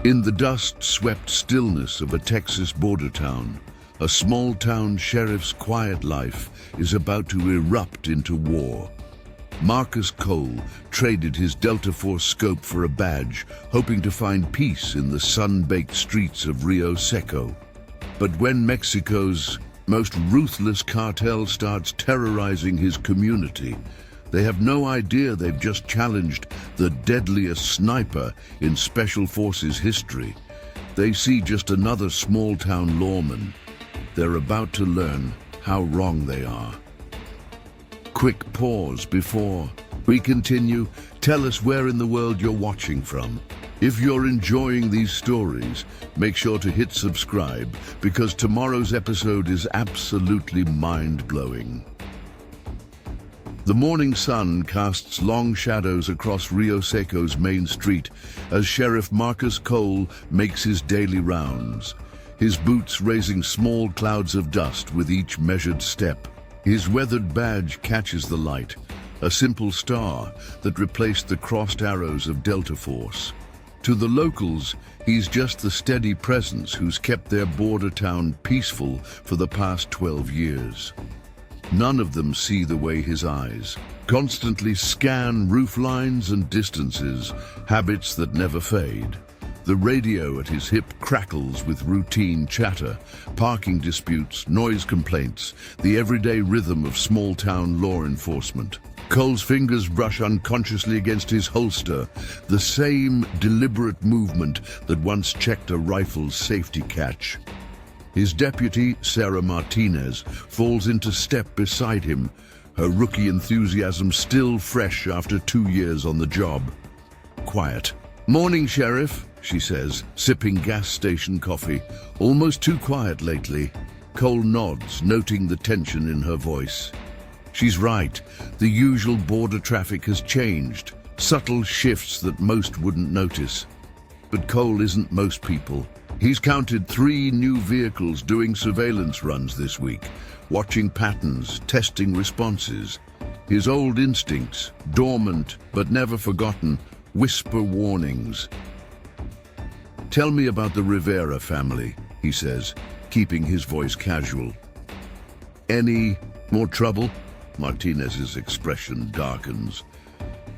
In the dust-swept stillness of a Texas border town, a small-town sheriff's quiet life is about to erupt into war. Marcus Cole traded his Delta Force scope for a badge, hoping to find peace in the sun-baked streets of Rio Seco. But when Mexico's most ruthless cartel starts terrorizing his community, they have no idea they've just challenged the deadliest sniper in Special Forces history. They see just another small-town lawman. They're about to learn how wrong they are. Quick pause before we continue. Tell us where in the world you're watching from. If you're enjoying these stories, make sure to hit subscribe, because tomorrow's episode is absolutely mind-blowing. The morning sun casts long shadows across Rio Seco's main street as Sheriff Marcus Cole makes his daily rounds, his boots raising small clouds of dust with each measured step. His weathered badge catches the light, a simple star that replaced the crossed arrows of Delta Force. To the locals, he's just the steady presence who's kept their border town peaceful for the past 12 years. None of them see the way his eyes constantly scan roof lines and distances, habits that never fade. The radio at his hip crackles with routine chatter, parking disputes, noise complaints, the everyday rhythm of small-town law enforcement. Cole's fingers brush unconsciously against his holster, the same deliberate movement that once checked a rifle's safety catch. His deputy, Sarah Martinez, falls into step beside him, her rookie enthusiasm still fresh after 2 years on the job. Quiet. "Morning, Sheriff," she says, sipping gas station coffee. "Almost too quiet lately." Cole nods, noting the tension in her voice. She's right. The usual border traffic has changed, subtle shifts that most wouldn't notice. But Cole isn't most people. He's counted 3 new vehicles doing surveillance runs this week, watching patterns, testing responses. His old instincts, dormant but never forgotten, whisper warnings. "Tell me about the Rivera family," he says, keeping his voice casual. "Any more trouble?" Martinez's expression darkens.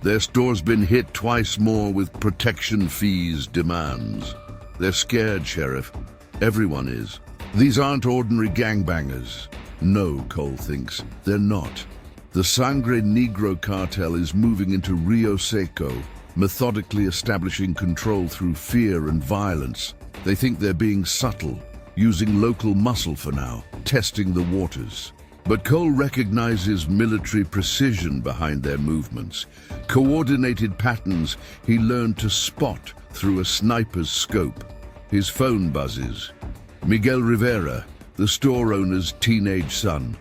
"Their store's been hit twice more with protection fees demands. They're scared, Sheriff. Everyone is. These aren't ordinary gangbangers." No, Cole thinks, they're not. The Sangre Negro cartel is moving into Rio Seco, methodically establishing control through fear and violence. They think they're being subtle, using local muscle for now, testing the waters. But Cole recognizes military precision behind their movements, coordinated patterns he learned to spot through a sniper's scope. His phone buzzes. Miguel Rivera, the store owner's teenage son.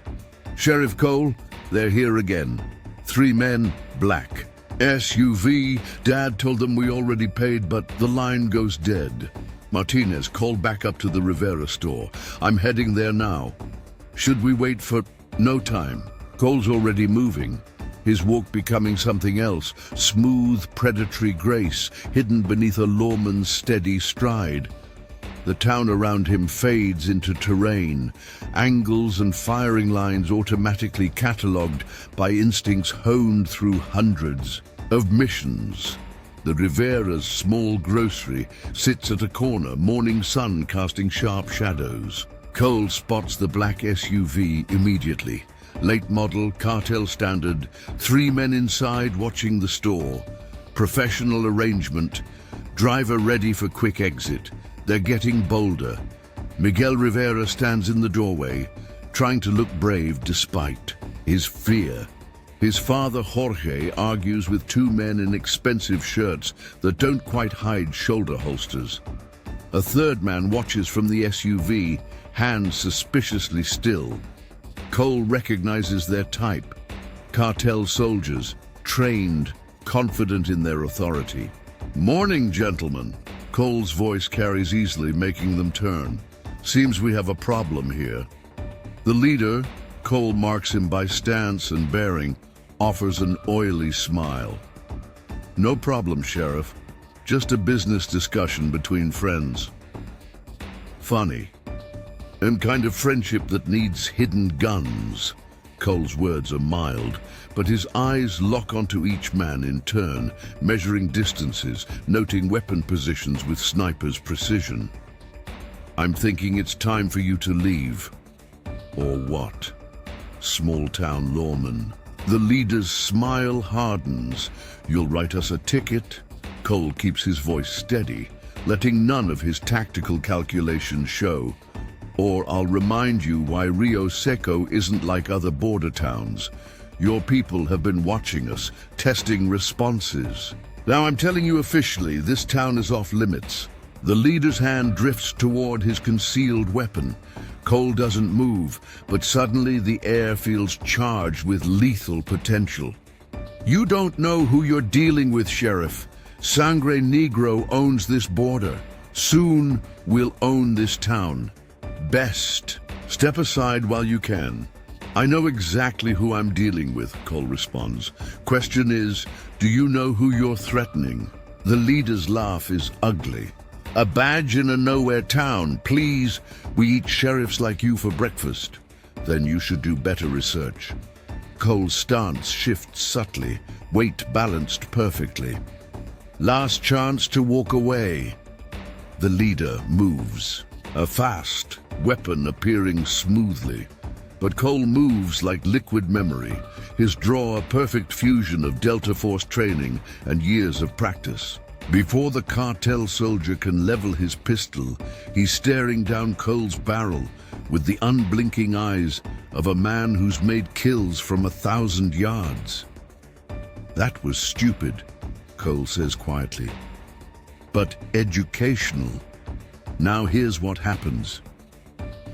"Sheriff Cole, they're here again. 3 men, black. SUV, Dad told them we already paid, but the line goes dead." Martinez called back up to the Rivera store. "I'm heading there now." "Should we wait for—" "No time." Cole's already moving, his walk becoming something else, smooth, predatory grace, hidden beneath a lawman's steady stride. The town around him fades into terrain, angles and firing lines automatically catalogued by instincts honed through hundreds of missions. The Rivera's small grocery sits at a corner, morning sun casting sharp shadows. Cole spots the black SUV immediately. Late model, cartel standard, 3 men inside watching the store. Professional arrangement, driver ready for quick exit. They're getting bolder. Miguel Rivera stands in the doorway, trying to look brave despite his fear. His father, Jorge, argues with 2 men in expensive shirts that don't quite hide shoulder holsters. A 3rd man watches from the SUV, hands suspiciously still. Cole recognizes their type. Cartel soldiers, trained, confident in their authority. "Morning, gentlemen." Cole's voice carries easily, making them turn. "Seems we have a problem here." The leader, Cole marks him by stance and bearing, offers an oily smile. "No problem, Sheriff. just a business discussion between friends. Funny. And kind of friendship that needs hidden guns. Cole's words are mild, but his eyes lock onto each man in turn, measuring distances, noting weapon positions with sniper's precision. I'm thinking it's time for you to leave. Or what? Small-town lawman. The leader's smile hardens. You'll write us a ticket? Cole keeps his voice steady, letting none of his tactical calculations show. Or I'll remind you why Rio Seco isn't like other border towns. Your people have been watching us, testing responses. Now I'm telling you officially, this town is off limits. The leader's hand drifts toward his concealed weapon. Cole doesn't move, but suddenly the air feels charged with lethal potential. You don't know who you're dealing with, Sheriff. Sangre Negro owns this border. Soon we'll own this town. Best. Step aside while you can. I know exactly who I'm dealing with, Cole responds. Question is, do you know who you're threatening? The leader's laugh is ugly. A badge in a nowhere town. Please, we eat sheriffs like you for breakfast. Then you should do better research. Cole's stance shifts subtly, weight balanced perfectly. Last chance to walk away. The leader moves. A fast weapon appearing smoothly. But Cole moves like liquid memory, his draw a perfect fusion of Delta Force training and years of practice. Before the cartel soldier can level his pistol, he's staring down Cole's barrel with the unblinking eyes of a man who's made kills from 1,000 yards. That was stupid, Cole says quietly, but educational. Now here's what happens.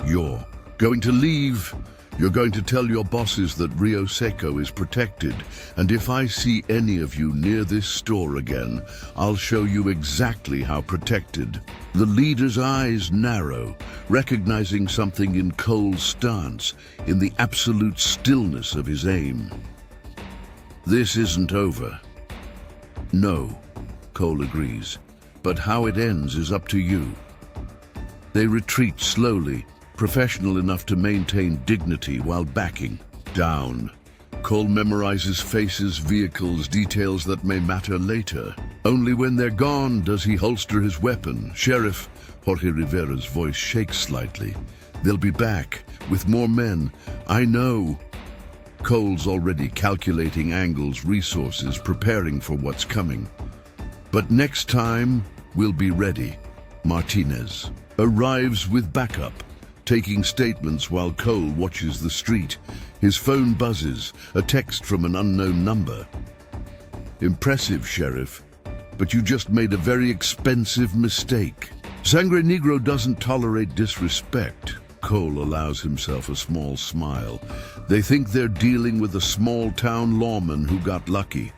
You're going to leave. You're going to tell your bosses that Rio Seco is protected, and if I see any of you near this store again, I'll show you exactly how protected. The leader's eyes narrow, recognizing something in Cole's stance, in the absolute stillness of his aim. This isn't over. No, Cole agrees, but how it ends is up to you. They retreat slowly, professional enough to maintain dignity while backing down. Cole memorizes faces, vehicles, details that may matter later. Only when they're gone does he holster his weapon. Sheriff, Jorge Rivera's voice shakes slightly. They'll be back, with more men. I know. Cole's already calculating angles, resources, preparing for what's coming. But next time, we'll be ready. Martinez arrives with backup, taking statements while Cole watches the street. His phone buzzes, a text from an unknown number. Impressive, Sheriff, but you just made a very expensive mistake. Sangre Negro doesn't tolerate disrespect. Cole allows himself a small smile. They think they're dealing with a small-town lawman who got lucky.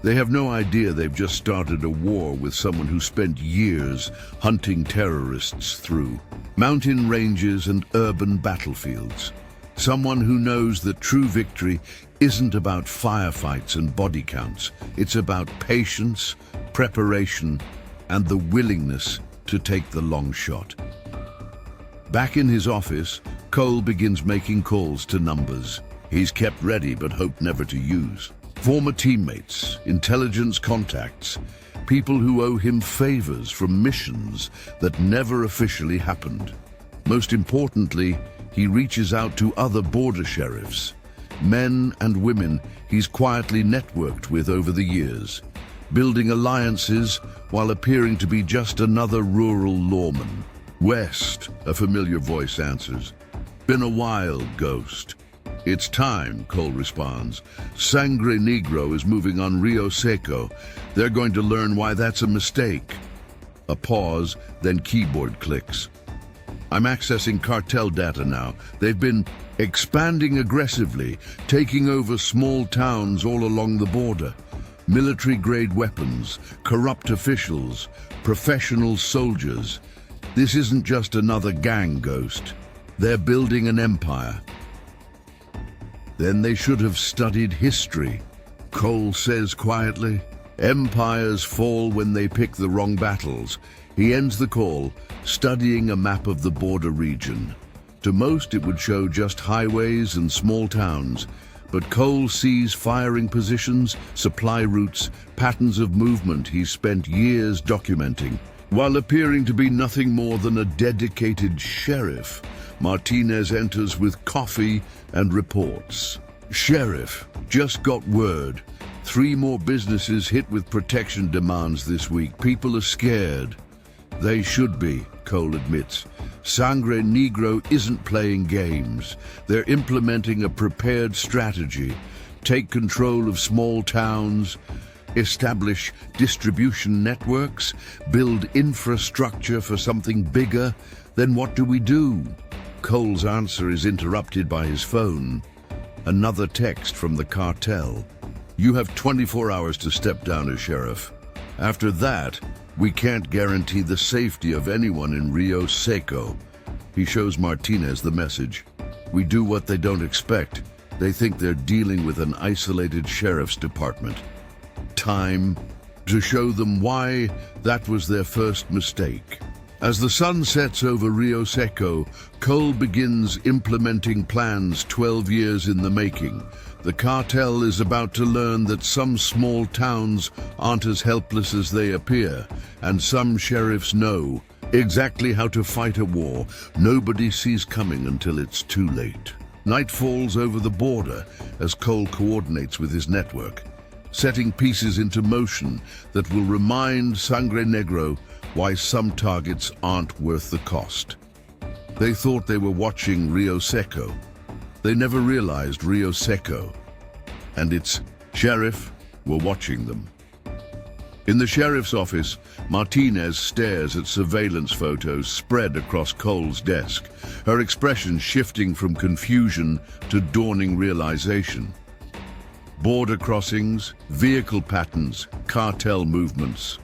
They have no idea they've just started a war with someone who spent years hunting terrorists through mountain ranges and urban battlefields. Someone who knows that true victory isn't about firefights and body counts. It's about patience, preparation, and the willingness to take the long shot. Back in his office, Cole begins making calls to numbers he's kept ready but hoped never to use. Former teammates, intelligence contacts, people who owe him favors from missions that never officially happened. Most importantly, he reaches out to other border sheriffs, men and women he's quietly networked with over the years, building alliances while appearing to be just another rural lawman. West, a familiar voice answers. Been a while, Ghost. It's time, Cole responds. Sangre Negro is moving on Rio Seco. They're going to learn why that's a mistake. A pause, then keyboard clicks. I'm accessing cartel data now. They've been expanding aggressively, taking over small towns all along the border. Military-grade weapons, corrupt officials, professional soldiers. This isn't just another gang, Ghost. They're building an empire. Then they should have studied history, Cole says quietly. Empires fall when they pick the wrong battles. He ends the call, studying a map of the border region. To most, it would show just highways and small towns, but Cole sees firing positions, supply routes, patterns of movement he's spent years documenting. While appearing to be nothing more than a dedicated sheriff, Martinez enters with coffee and reports. "Sheriff, just got word. 3 more businesses hit with protection demands this week. People are scared." "They should be," Cole admits. "Sangre Negro isn't playing games. They're implementing a prepared strategy. Take control of small towns, establish distribution networks, build infrastructure for something bigger. Then what do we do?" Cole's answer is interrupted by his phone. Another text from the cartel. "You have 24 hours to step down as sheriff. After that, we can't guarantee the safety of anyone in Rio Seco." He shows Martinez the message. "We do what they don't expect. They think they're dealing with an isolated sheriff's department. Time to show them why that was their first mistake." As the sun sets over Rio Seco, Cole begins implementing plans 12 years in the making. The cartel is about to learn that some small towns aren't as helpless as they appear, and some sheriffs know exactly how to fight a war nobody sees coming until it's too late. Night falls over the border as Cole coordinates with his network, setting pieces into motion that will remind Sangre Negro why some targets aren't worth the cost. They thought they were watching Rio Seco. They never realized Rio Seco and its sheriff were watching them. In the sheriff's office, Martinez stares at surveillance photos spread across Cole's desk, her expression shifting from confusion to dawning realization. Border crossings, vehicle patterns, cartel movements.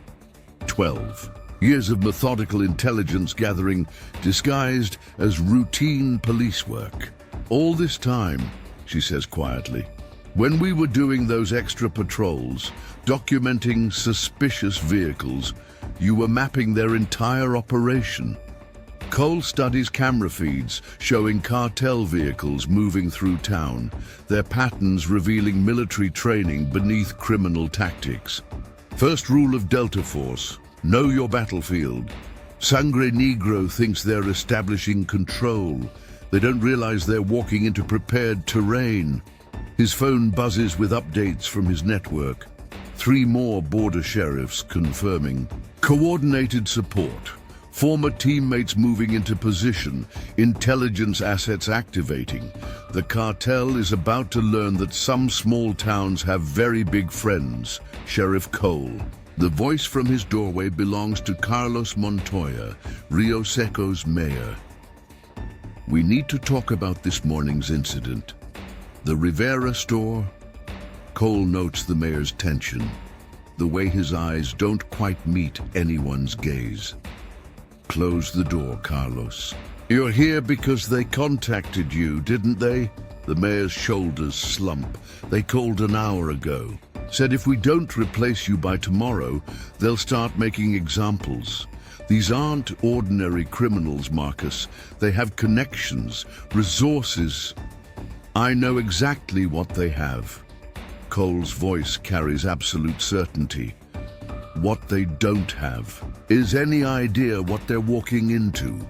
12 years of methodical intelligence gathering disguised as routine police work. "All this time," she says quietly, "when we were doing those extra patrols, documenting suspicious vehicles, you were mapping their entire operation." Cole studies camera feeds showing cartel vehicles moving through town, their patterns revealing military training beneath criminal tactics. First rule of Delta Force: know your battlefield. Sangre Negro thinks they're establishing control. They don't realize they're walking into prepared terrain. His phone buzzes with updates from his network. 3 more border sheriffs confirming. Coordinated support. Former teammates moving into position. Intelligence assets activating. The cartel is about to learn that some small towns have very big friends. Sheriff Cole. The voice from his doorway belongs to Carlos Montoya, Rio Seco's mayor. "We need to talk about this morning's incident. The Rivera store." Cole notes the mayor's tension, the way his eyes don't quite meet anyone's gaze. "Close the door, Carlos. You're here because they contacted you, didn't they?" The mayor's shoulders slump. "They called an hour ago. Said if we don't replace you by tomorrow, they'll start making examples. These aren't ordinary criminals, Marcus. They have connections, resources. I know exactly what they have." Cole's voice carries absolute certainty. "What they don't have is any idea what they're walking into.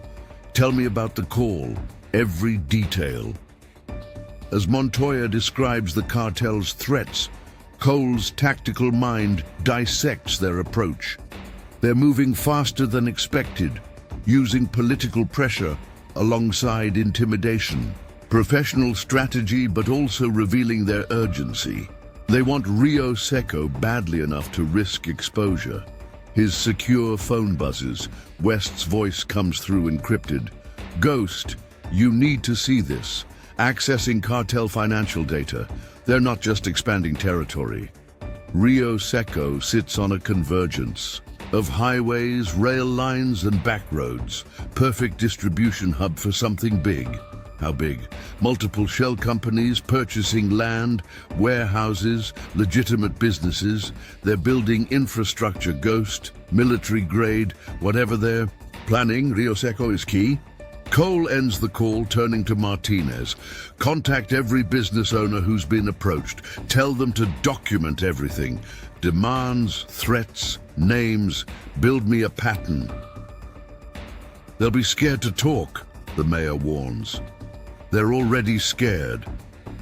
Tell me about the call, every detail." As Montoya describes the cartel's threats, Cole's tactical mind dissects their approach. They're moving faster than expected, using political pressure alongside intimidation. Professional strategy, but also revealing their urgency. They want Rio Seco badly enough to risk exposure. His secure phone buzzes. West's voice comes through encrypted. "Ghost, you need to see this. Accessing cartel financial data. They're not just expanding territory. Rio Seco sits on a convergence of highways, rail lines, and back roads. Perfect distribution hub for something big. How big? Multiple shell companies purchasing land, warehouses, legitimate businesses. They're building infrastructure, ghost, military grade, whatever they're planning. Rio Seco is key. Cole ends the call, turning to Martinez. Contact every business owner who's been approached. Tell them to document everything. Demands, threats, names. Build me a pattern. They'll be scared to talk, the mayor warns. They're already scared.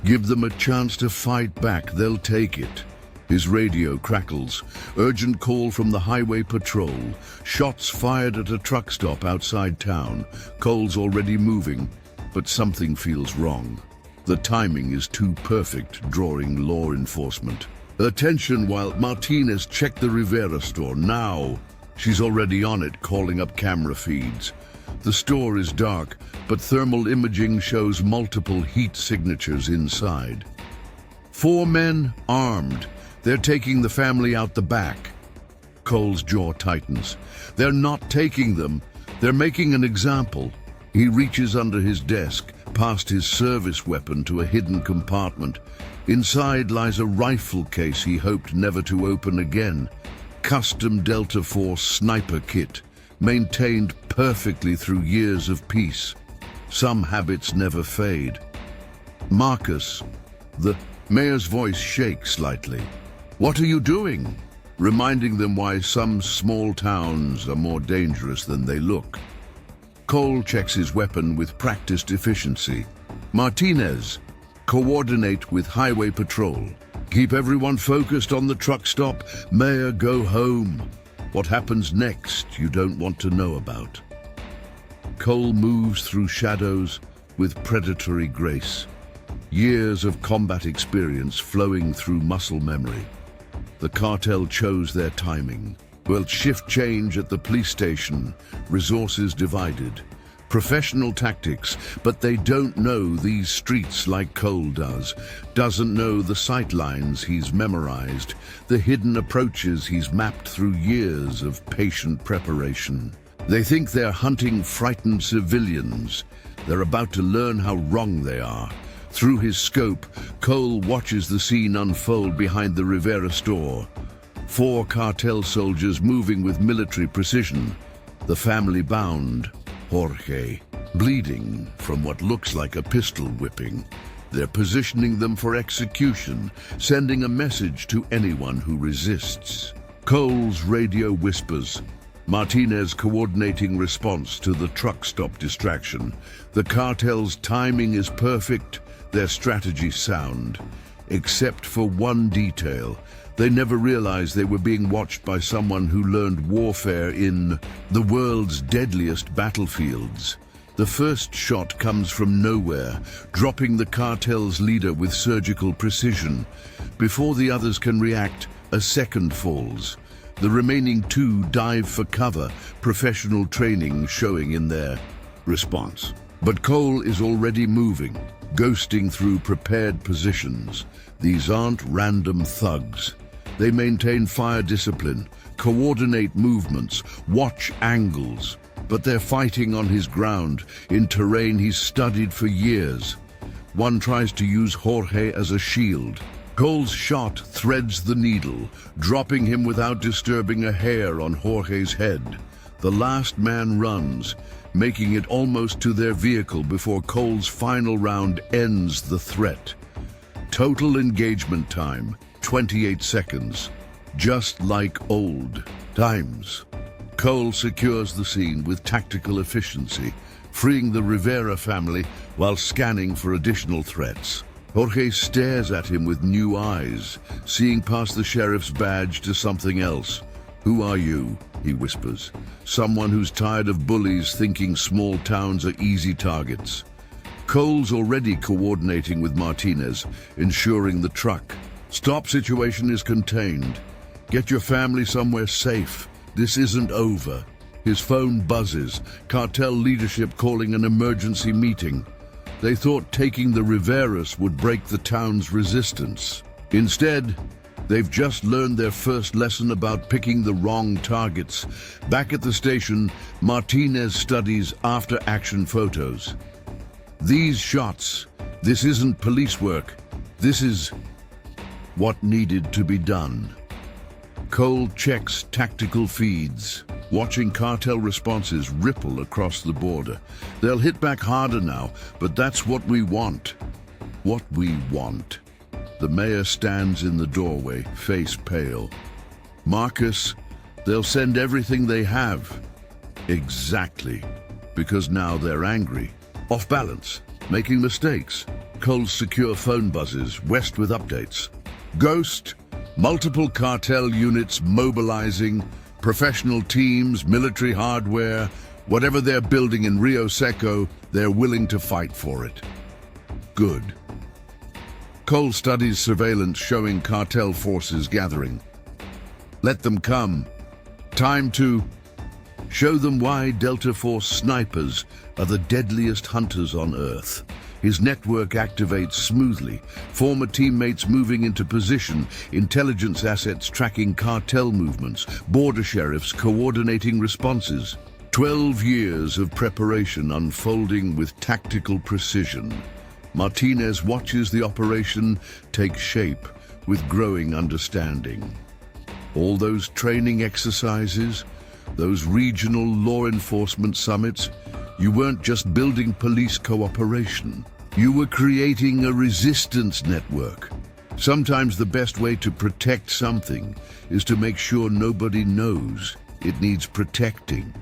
Give them a chance to fight back. They'll take it. His radio crackles. Urgent call from the highway patrol. Shots fired at a truck stop outside town. Cole's already moving, but something feels wrong. The timing is too perfect, drawing law enforcement. Attention while Martinez checked the Rivera store. Now, she's already on it, calling up camera feeds. The store is dark, but thermal imaging shows multiple heat signatures inside. 4 men, armed. They're taking the family out the back. Cole's jaw tightens. They're not taking them. They're making an example. He reaches under his desk, past his service weapon to a hidden compartment. Inside lies a rifle case he hoped never to open again. Custom Delta Force sniper kit, maintained perfectly through years of peace. Some habits never fade. Marcus, the mayor's voice shakes slightly. What are you doing? Reminding them why some small towns are more dangerous than they look. Cole checks his weapon with practiced efficiency. Martinez, coordinate with highway patrol. Keep everyone focused on the truck stop. Mayor, go home. What happens next, you don't want to know about. Cole moves through shadows with predatory grace. Years of combat experience flowing through muscle memory. The cartel chose their timing. Well, shift change at the police station, resources divided. Professional tactics, but they don't know these streets like Cole does. Doesn't know the sight lines he's memorized, the hidden approaches he's mapped through years of patient preparation. They think they're hunting frightened civilians. They're about to learn how wrong they are. Through his scope, Cole watches the scene unfold behind the Rivera store. 4 cartel soldiers moving with military precision. The family bound, Jorge, bleeding from what looks like a pistol whipping. They're positioning them for execution, sending a message to anyone who resists. Cole's radio whispers. Martinez coordinating response to the truck stop distraction. The cartel's timing is perfect, their strategy sound. Except for one detail. They never realized they were being watched by someone who learned warfare in the world's deadliest battlefields. The first shot comes from nowhere, dropping the cartel's leader with surgical precision. Before the others can react, a second falls. The remaining 2 dive for cover, professional training showing in their response. But Cole is already moving, ghosting through prepared positions. These aren't random thugs. They maintain fire discipline, coordinate movements, watch angles. But they're fighting on his ground, in terrain he's studied for years. One tries to use Jorge as a shield. Cole's shot threads the needle, dropping him without disturbing a hair on Jorge's head. The last man runs, making it almost to their vehicle before Cole's final round ends the threat. Total engagement time, 28 seconds. Just like old times. Cole secures the scene with tactical efficiency, freeing the Rivera family while scanning for additional threats. Jorge stares at him with new eyes, seeing past the sheriff's badge to something else. "Who are you?" he whispers. "Someone who's tired of bullies thinking small towns are easy targets." Cole's already coordinating with Martinez, ensuring the truck stop situation is contained. "Get your family somewhere safe. This isn't over." His phone buzzes, cartel leadership calling an emergency meeting. They thought taking the Riveras would break the town's resistance. Instead, they've just learned their first lesson about picking the wrong targets. Back at the station, Martinez studies after-action photos. These shots, this isn't police work. This is what needed to be done. Cole checks tactical feeds, watching cartel responses ripple across the border. They'll hit back harder now, but that's what we want. What we want. The mayor stands in the doorway, face pale. Marcus, they'll send everything they have. Exactly. Because now they're angry. Off balance. Making mistakes. Cole's secure phone buzzes, West with updates. Ghost, multiple cartel units mobilizing, professional teams, military hardware, whatever they're building in Rio Seco, they're willing to fight for it. Good. Cole studies surveillance showing cartel forces gathering. Let them come. Time to show them why Delta Force snipers are the deadliest hunters on Earth. His network activates smoothly, former teammates moving into position, intelligence assets tracking cartel movements, border sheriffs coordinating responses. 12 years of preparation unfolding with tactical precision. Martinez watches the operation take shape with growing understanding. All those training exercises, those regional law enforcement summits, you weren't just building police cooperation. You were creating a resistance network. Sometimes the best way to protect something is to make sure nobody knows it needs protecting.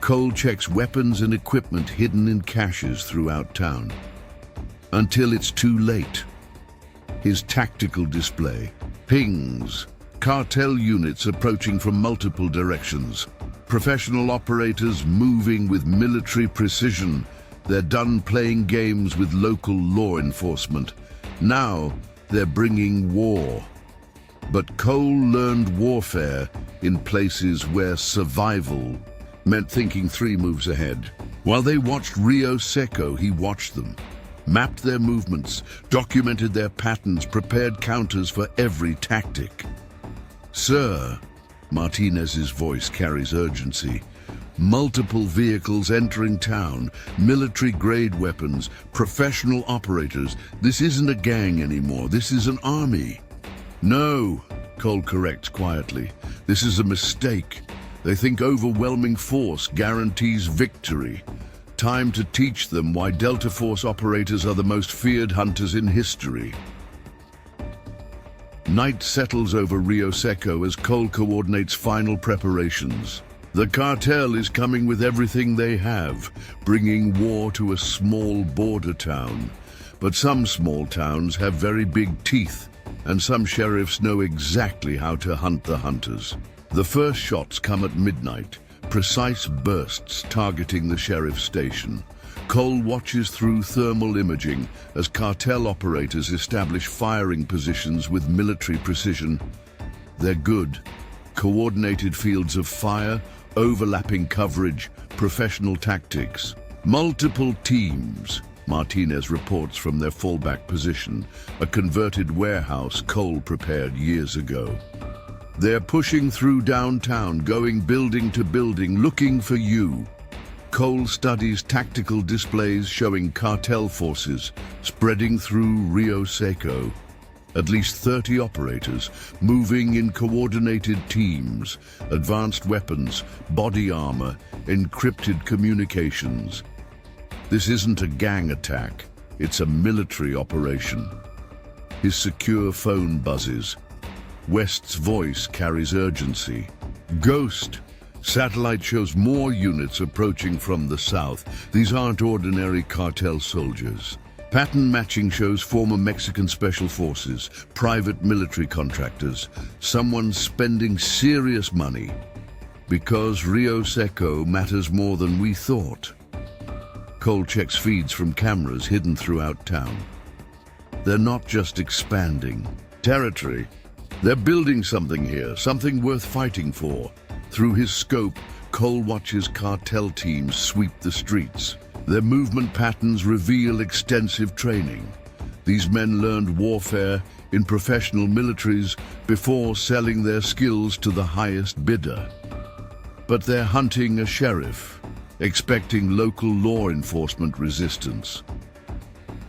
Cole checks weapons and equipment hidden in caches throughout town. Until it's too late. His tactical display pings. Cartel units approaching from multiple directions. Professional operators moving with military precision. They're done playing games with local law enforcement. Now they're bringing war. But Cole learned warfare in places where survival meant thinking 3 moves ahead. While they watched Rio Seco, he watched them. Mapped their movements, documented their patterns, prepared counters for every tactic. Sir, Martinez's voice carries urgency. Multiple vehicles entering town, military-grade weapons, professional operators. This isn't a gang anymore, this is an army. No, Cole corrects quietly. This is a mistake. They think overwhelming force guarantees victory. Time to teach them why Delta Force operators are the most feared hunters in history. Night settles over Rio Seco as Cole coordinates final preparations. The cartel is coming with everything they have, bringing war to a small border town. But some small towns have very big teeth, and some sheriffs know exactly how to hunt the hunters. The first shots come at midnight, precise bursts targeting the sheriff's station. Cole watches through thermal imaging as cartel operators establish firing positions with military precision. They're good. Coordinated fields of fire, overlapping coverage, professional tactics. Multiple teams, Martinez reports from their fallback position, a converted warehouse Cole prepared years ago. They're pushing through downtown, going building to building, looking for you. Cole studies tactical displays showing cartel forces spreading through Rio Seco. At least 30 operators moving in coordinated teams, advanced weapons, body armor, encrypted communications. This isn't a gang attack, it's a military operation. His secure phone buzzes. West's voice carries urgency. Ghost. Satellite shows more units approaching from the south. These aren't ordinary cartel soldiers. Pattern matching shows former Mexican special forces, private military contractors, someone spending serious money. Because Rio Seco matters more than we thought. Cole checks feeds from cameras hidden throughout town. They're not just expanding territory. They're building something here, something worth fighting for. Through his scope, Cole watches cartel teams sweep the streets. Their movement patterns reveal extensive training. These men learned warfare in professional militaries before selling their skills to the highest bidder. But they're hunting a sheriff, expecting local law enforcement resistance.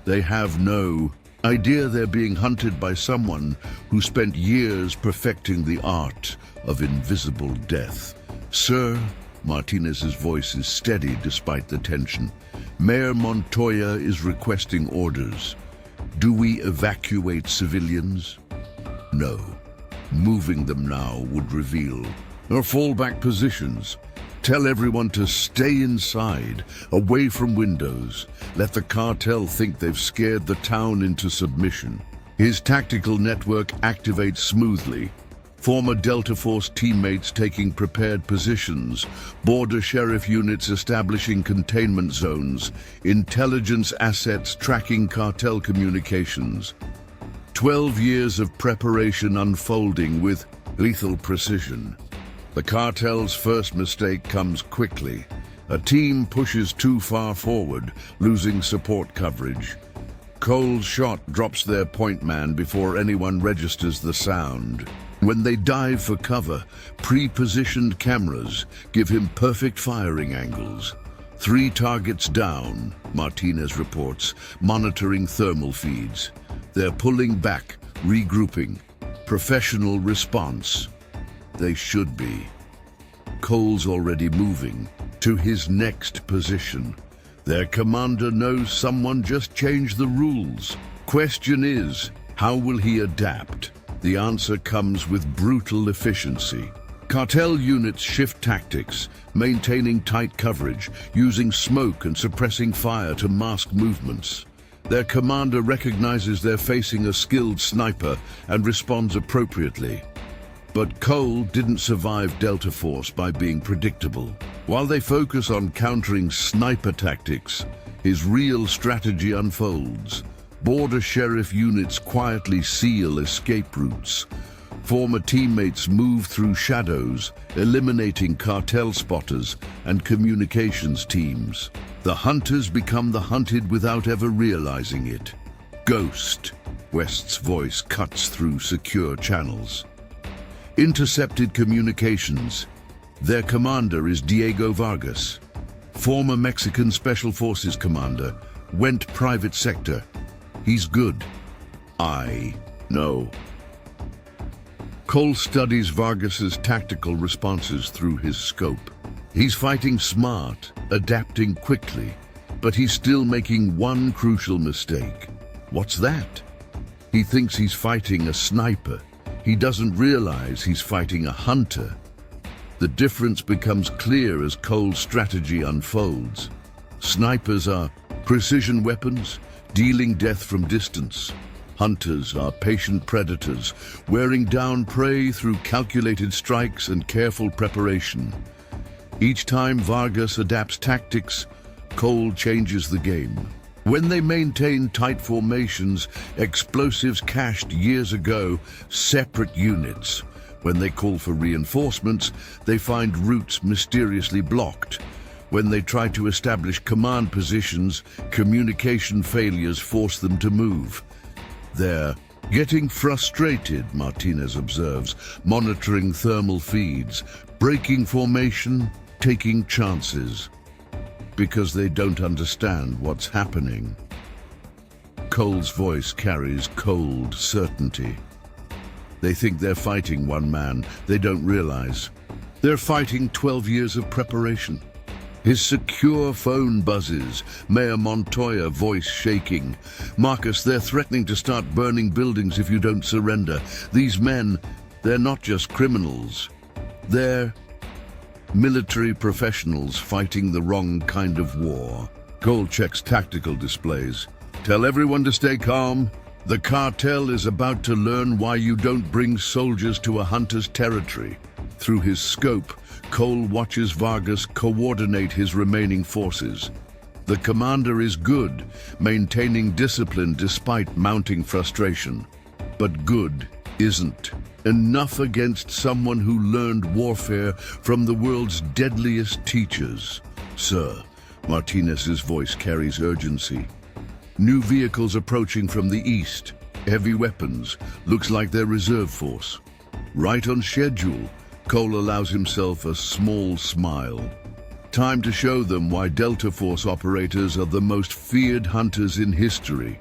They have no idea they're being hunted by someone who spent years perfecting the art of invisible death. "Sir," Martinez's voice is steady despite the tension. "Mayor Montoya is requesting orders. Do we evacuate civilians?" "No. Moving them now would reveal our fallback positions. Tell everyone to stay inside, away from windows. Let the cartel think they've scared the town into submission." His tactical network activates smoothly. Former Delta Force teammates taking prepared positions, border sheriff units establishing containment zones, intelligence assets tracking cartel communications. 12 years of preparation unfolding with lethal precision. The cartel's first mistake comes quickly. A team pushes too far forward, losing support coverage. Cole's shot drops their point man before anyone registers the sound. When they dive for cover, pre-positioned cameras give him perfect firing angles. 3 targets down, Martinez reports, monitoring thermal feeds. They're pulling back, regrouping. Professional response. They should be. Cole's already moving to his next position. Their commander knows someone just changed the rules. Question is, how will he adapt? The answer comes with brutal efficiency. Cartel units shift tactics, maintaining tight coverage, using smoke and suppressing fire to mask movements. Their commander recognizes they're facing a skilled sniper and responds appropriately. But Cole didn't survive Delta Force by being predictable. While they focus on countering sniper tactics, his real strategy unfolds. Border sheriff units quietly seal escape routes. Former teammates move through shadows, eliminating cartel spotters and communications teams. The hunters become the hunted without ever realizing it. Ghost, West's voice cuts through secure channels. Intercepted communications. Their commander is Diego Vargas, former Mexican Special Forces commander, went private sector. He's good. I know. Cole studies Vargas's tactical responses through his scope. He's fighting smart, adapting quickly, but he's still making one crucial mistake. What's that? He thinks he's fighting a sniper. He doesn't realize he's fighting a hunter. The difference becomes clear as Cole's strategy unfolds. Snipers are precision weapons, dealing death from distance. Hunters are patient predators, wearing down prey through calculated strikes and careful preparation. Each time Vargas adapts tactics, Cole changes the game. When they maintain tight formations, explosives cached years ago, separate units. When they call for reinforcements, they find routes mysteriously blocked. When they try to establish command positions, communication failures force them to move. They're getting frustrated, Martinez observes, monitoring thermal feeds, breaking formation, taking chances. Because they don't understand what's happening. Cole's voice carries cold certainty. They think they're fighting one man. They don't realize they're fighting 12 years of preparation. His secure phone buzzes, Mayor Montoya voice shaking. "Marcus, they're threatening to start burning buildings if you don't surrender. These men, they're not just criminals. They're military professionals fighting the wrong kind of war." Cole checks tactical displays. "Tell everyone to stay calm. The cartel is about to learn why you don't bring soldiers to a hunter's territory." Through his scope, Cole watches Vargas coordinate his remaining forces. The commander is good, maintaining discipline despite mounting frustration. But good isn't enough against someone who learned warfare from the world's deadliest teachers. "Sir," Martinez's voice carries urgency. New vehicles approaching from the east. Heavy weapons. Looks like they're reserve force. Right on schedule. Cole allows himself a small smile. Time to show them why Delta Force operators are the most feared hunters in history.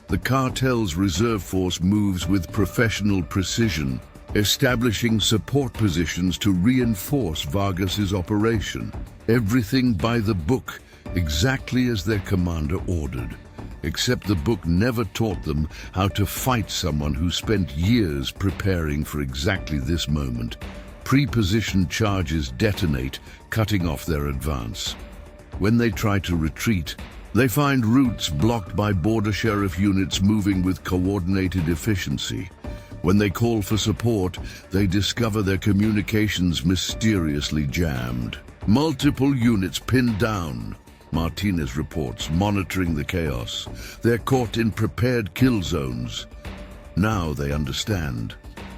The cartel's reserve force moves with professional precision, establishing support positions to reinforce Vargas's operation. Everything by the book, exactly as their commander ordered. Except the book never taught them how to fight someone who spent years preparing for exactly this moment. Pre-positioned charges detonate, cutting off their advance. When they try to retreat, they find routes blocked by border sheriff units moving with coordinated efficiency. When they call for support, they discover their communications mysteriously jammed. Multiple units pinned down, Martinez reports, monitoring the chaos. They're caught in prepared kill zones. Now they understand.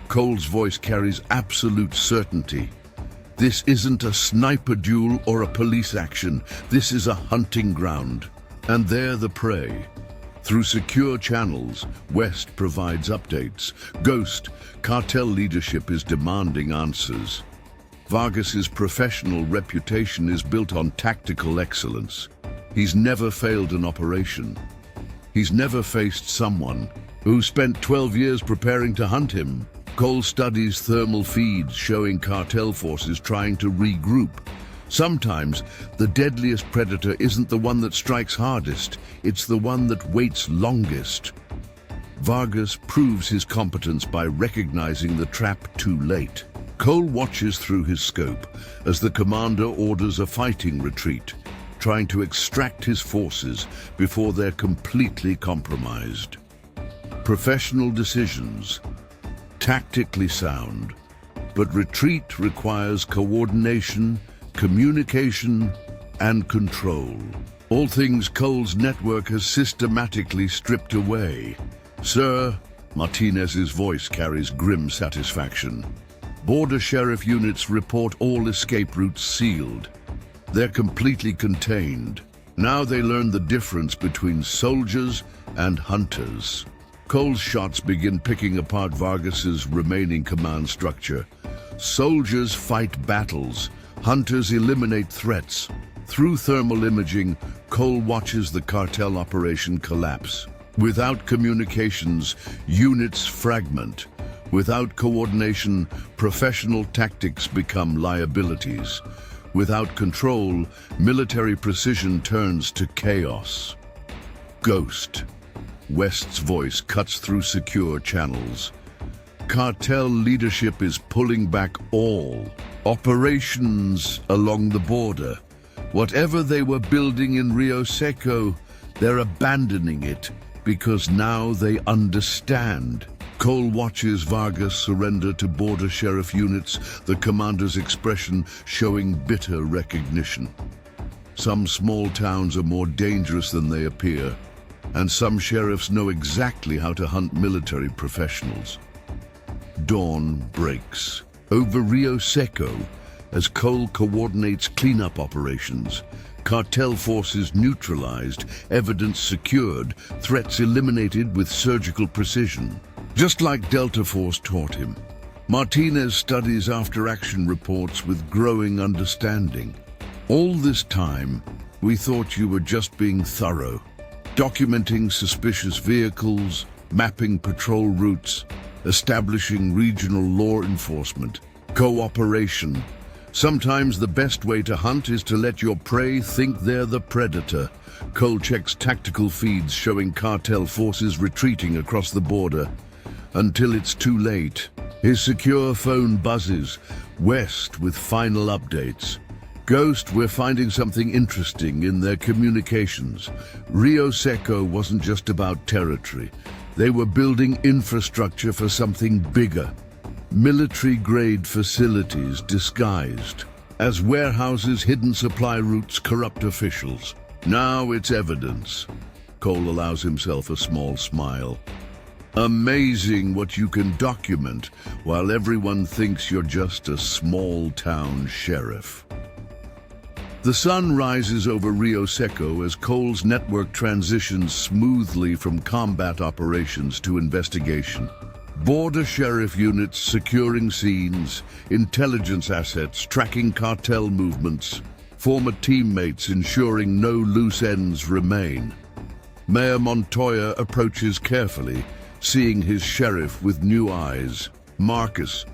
Cole's voice carries absolute certainty. This isn't a sniper duel or a police action. This is a hunting ground. And they're the prey. Through secure channels, West provides updates. Ghost, cartel leadership is demanding answers. Vargas's professional reputation is built on tactical excellence. He's never failed an operation. He's never faced someone who spent 12 years preparing to hunt him. Cole studies thermal feeds showing cartel forces trying to regroup. Sometimes, the deadliest predator isn't the one that strikes hardest, it's the one that waits longest. Vargas proves his competence by recognizing the trap too late. Cole watches through his scope as the commander orders a fighting retreat, trying to extract his forces before they're completely compromised. Professional decisions, tactically sound, but retreat requires coordination, communication, and control. All things Cole's network has systematically stripped away. Sir, Martinez's voice carries grim satisfaction. Border sheriff units report all escape routes sealed. They're completely contained. Now they learn the difference between soldiers and hunters. Cole's shots begin picking apart Vargas's remaining command structure. Soldiers fight battles. Hunters eliminate threats. Through thermal imaging, Cole watches the cartel operation collapse. Without communications, units fragment. Without coordination, professional tactics become liabilities. Without control, military precision turns to chaos. Ghost. West's voice cuts through secure channels. Cartel leadership is pulling back all operations along the border. Whatever they were building in Rio Seco, they're abandoning it because now they understand. Cole watches Vargas surrender to border sheriff units, the commander's expression showing bitter recognition. Some small towns are more dangerous than they appear, and some sheriffs know exactly how to hunt military professionals. Dawn breaks over Rio Seco as Cole coordinates cleanup operations. Cartel forces neutralized, evidence secured, threats eliminated with surgical precision. Just like Delta Force taught him, Martinez studies after-action reports with growing understanding. All this time, we thought you were just being thorough, documenting suspicious vehicles, mapping patrol routes, establishing regional law enforcement, cooperation. Sometimes the best way to hunt is to let your prey think they're the predator. Cole checks tactical feeds showing cartel forces retreating across the border. Until it's too late, his secure phone buzzes, West with final updates. Ghost, we're finding something interesting in their communications. Rio Seco wasn't just about territory. They were building infrastructure for something bigger. Military-grade facilities disguised as warehouses, hidden supply routes, corrupt officials. Now it's evidence. Cole allows himself a small smile. Amazing what you can document while everyone thinks you're just a small-town sheriff. The sun rises over Rio Seco as Cole's network transitions smoothly from combat operations to investigation. Border sheriff units securing scenes, intelligence assets tracking cartel movements. former teammates ensuring no loose ends remain. Mayor Montoya approaches carefully, seeing his sheriff with new eyes. "Marcus,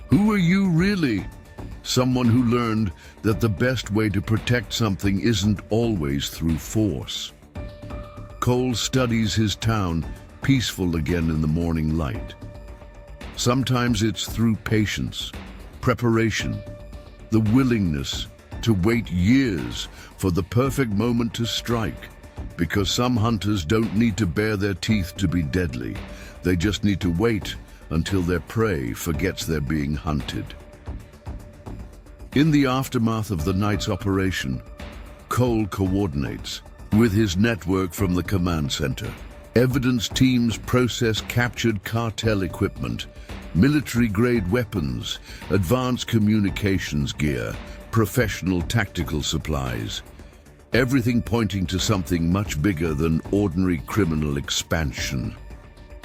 who are you really?" Someone who learned that the best way to protect something isn't always through force. Cole studies his town, peaceful again in the morning light. Sometimes it's through patience, preparation, the willingness to wait years for the perfect moment to strike, because some hunters don't need to bare their teeth to be deadly. They just need to wait until their prey forgets they're being hunted. In the aftermath of the night's operation, Cole coordinates with his network from the command center. Evidence teams process captured cartel equipment, military-grade weapons, advanced communications gear, professional tactical supplies. Everything pointing to something much bigger than ordinary criminal expansion.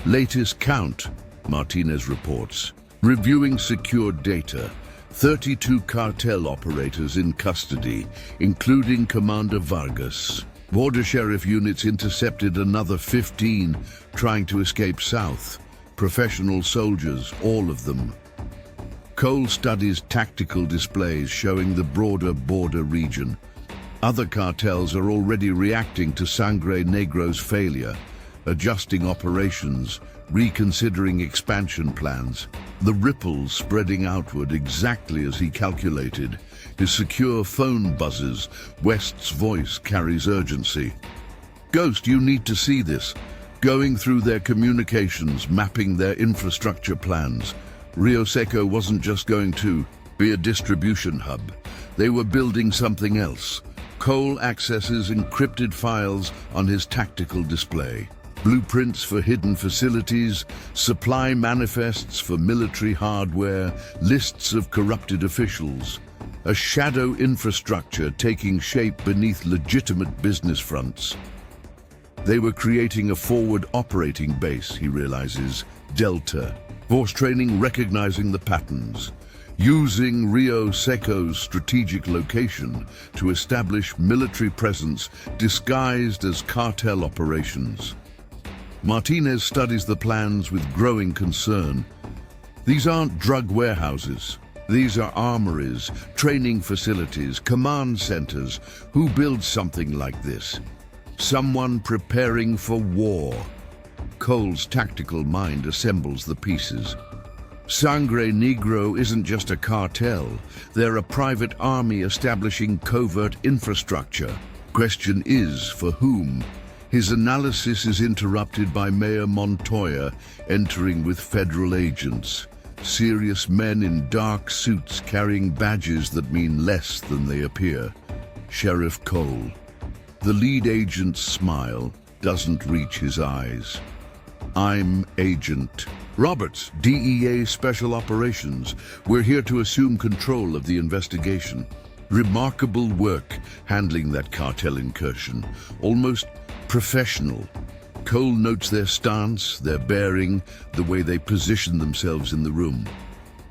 Latest count, Martinez reports. Reviewing secured data, 32 cartel operators in custody, including Commander Vargas. Border Sheriff units intercepted another 15 trying to escape south. Professional soldiers, all of them. Cole studies tactical displays showing the broader border region. Other cartels are already reacting to Sangre Negro's failure, adjusting operations, reconsidering expansion plans. The ripples spreading outward exactly as he calculated. His secure phone buzzes. West's voice carries urgency. "Ghost, you need to see this." Going through their communications, mapping their infrastructure plans. Rio Seco wasn't just going to be a distribution hub. They were building something else. Cole accesses encrypted files on his tactical display. Blueprints for hidden facilities, supply manifests for military hardware, lists of corrupted officials. A shadow infrastructure taking shape beneath legitimate business fronts. They were creating a forward operating base, he realizes, Delta. Force training recognizing the patterns. Using Rio Seco's strategic location to establish military presence disguised as cartel operations. Martinez studies the plans with growing concern. These aren't drug warehouses. These are armories, training facilities, command centers. Who builds something like this? Someone preparing for war. Cole's tactical mind assembles the pieces. Sangre Negro isn't just a cartel. They're a private army establishing covert infrastructure. Question is, for whom? His analysis is interrupted by Mayor Montoya entering with federal agents. Serious men in dark suits carrying badges that mean less than they appear. Sheriff Cole. The lead agent's smile doesn't reach his eyes. "I'm Agent Roberts, DEA Special Operations. We're here to assume control of the investigation." Remarkable work handling that cartel incursion. Almost professional. Cole notes their stance, their bearing, the way they position themselves in the room.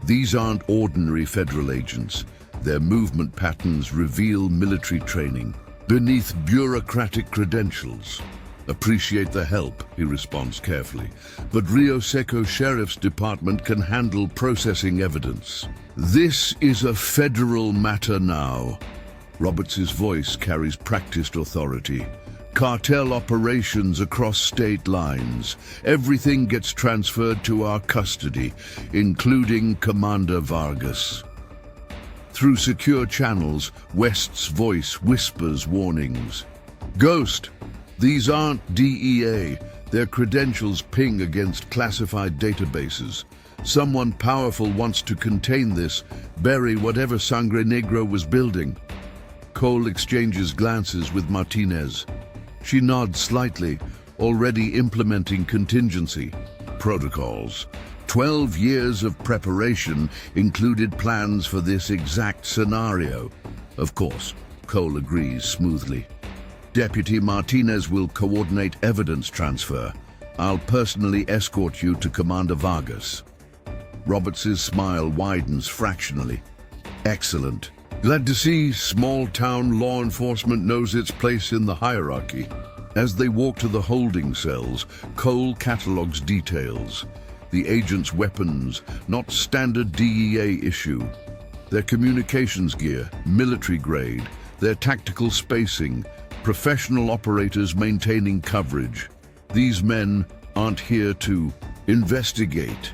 These aren't ordinary federal agents. Their movement patterns reveal military training beneath bureaucratic credentials. "Appreciate the help," he responds carefully. "But Rio Seco Sheriff's Department can handle processing evidence. This is a federal matter now." Roberts' voice carries practiced authority. "Cartel operations across state lines. Everything gets transferred to our custody, including Commander Vargas." Through secure channels, West's voice whispers warnings. "Ghost, these aren't DEA. Their credentials ping against classified databases. Someone powerful wants to contain this, bury whatever Sangre Negro was building." Cole exchanges glances with Martinez. She nods slightly, already implementing contingency protocols. 12 years of preparation included plans for this exact scenario. Of course, Cole agrees smoothly. "Deputy Martinez will coordinate evidence transfer. I'll personally escort you to Commander Vargas." Roberts' smile widens fractionally. "Excellent. Glad to see small-town law enforcement knows its place in the hierarchy. As they walk to the holding cells, Cole catalogues details. The agent's weapons, not standard DEA issue. Their communications gear, military grade. Their tactical spacing, professional operators maintaining coverage. These men aren't here to investigate.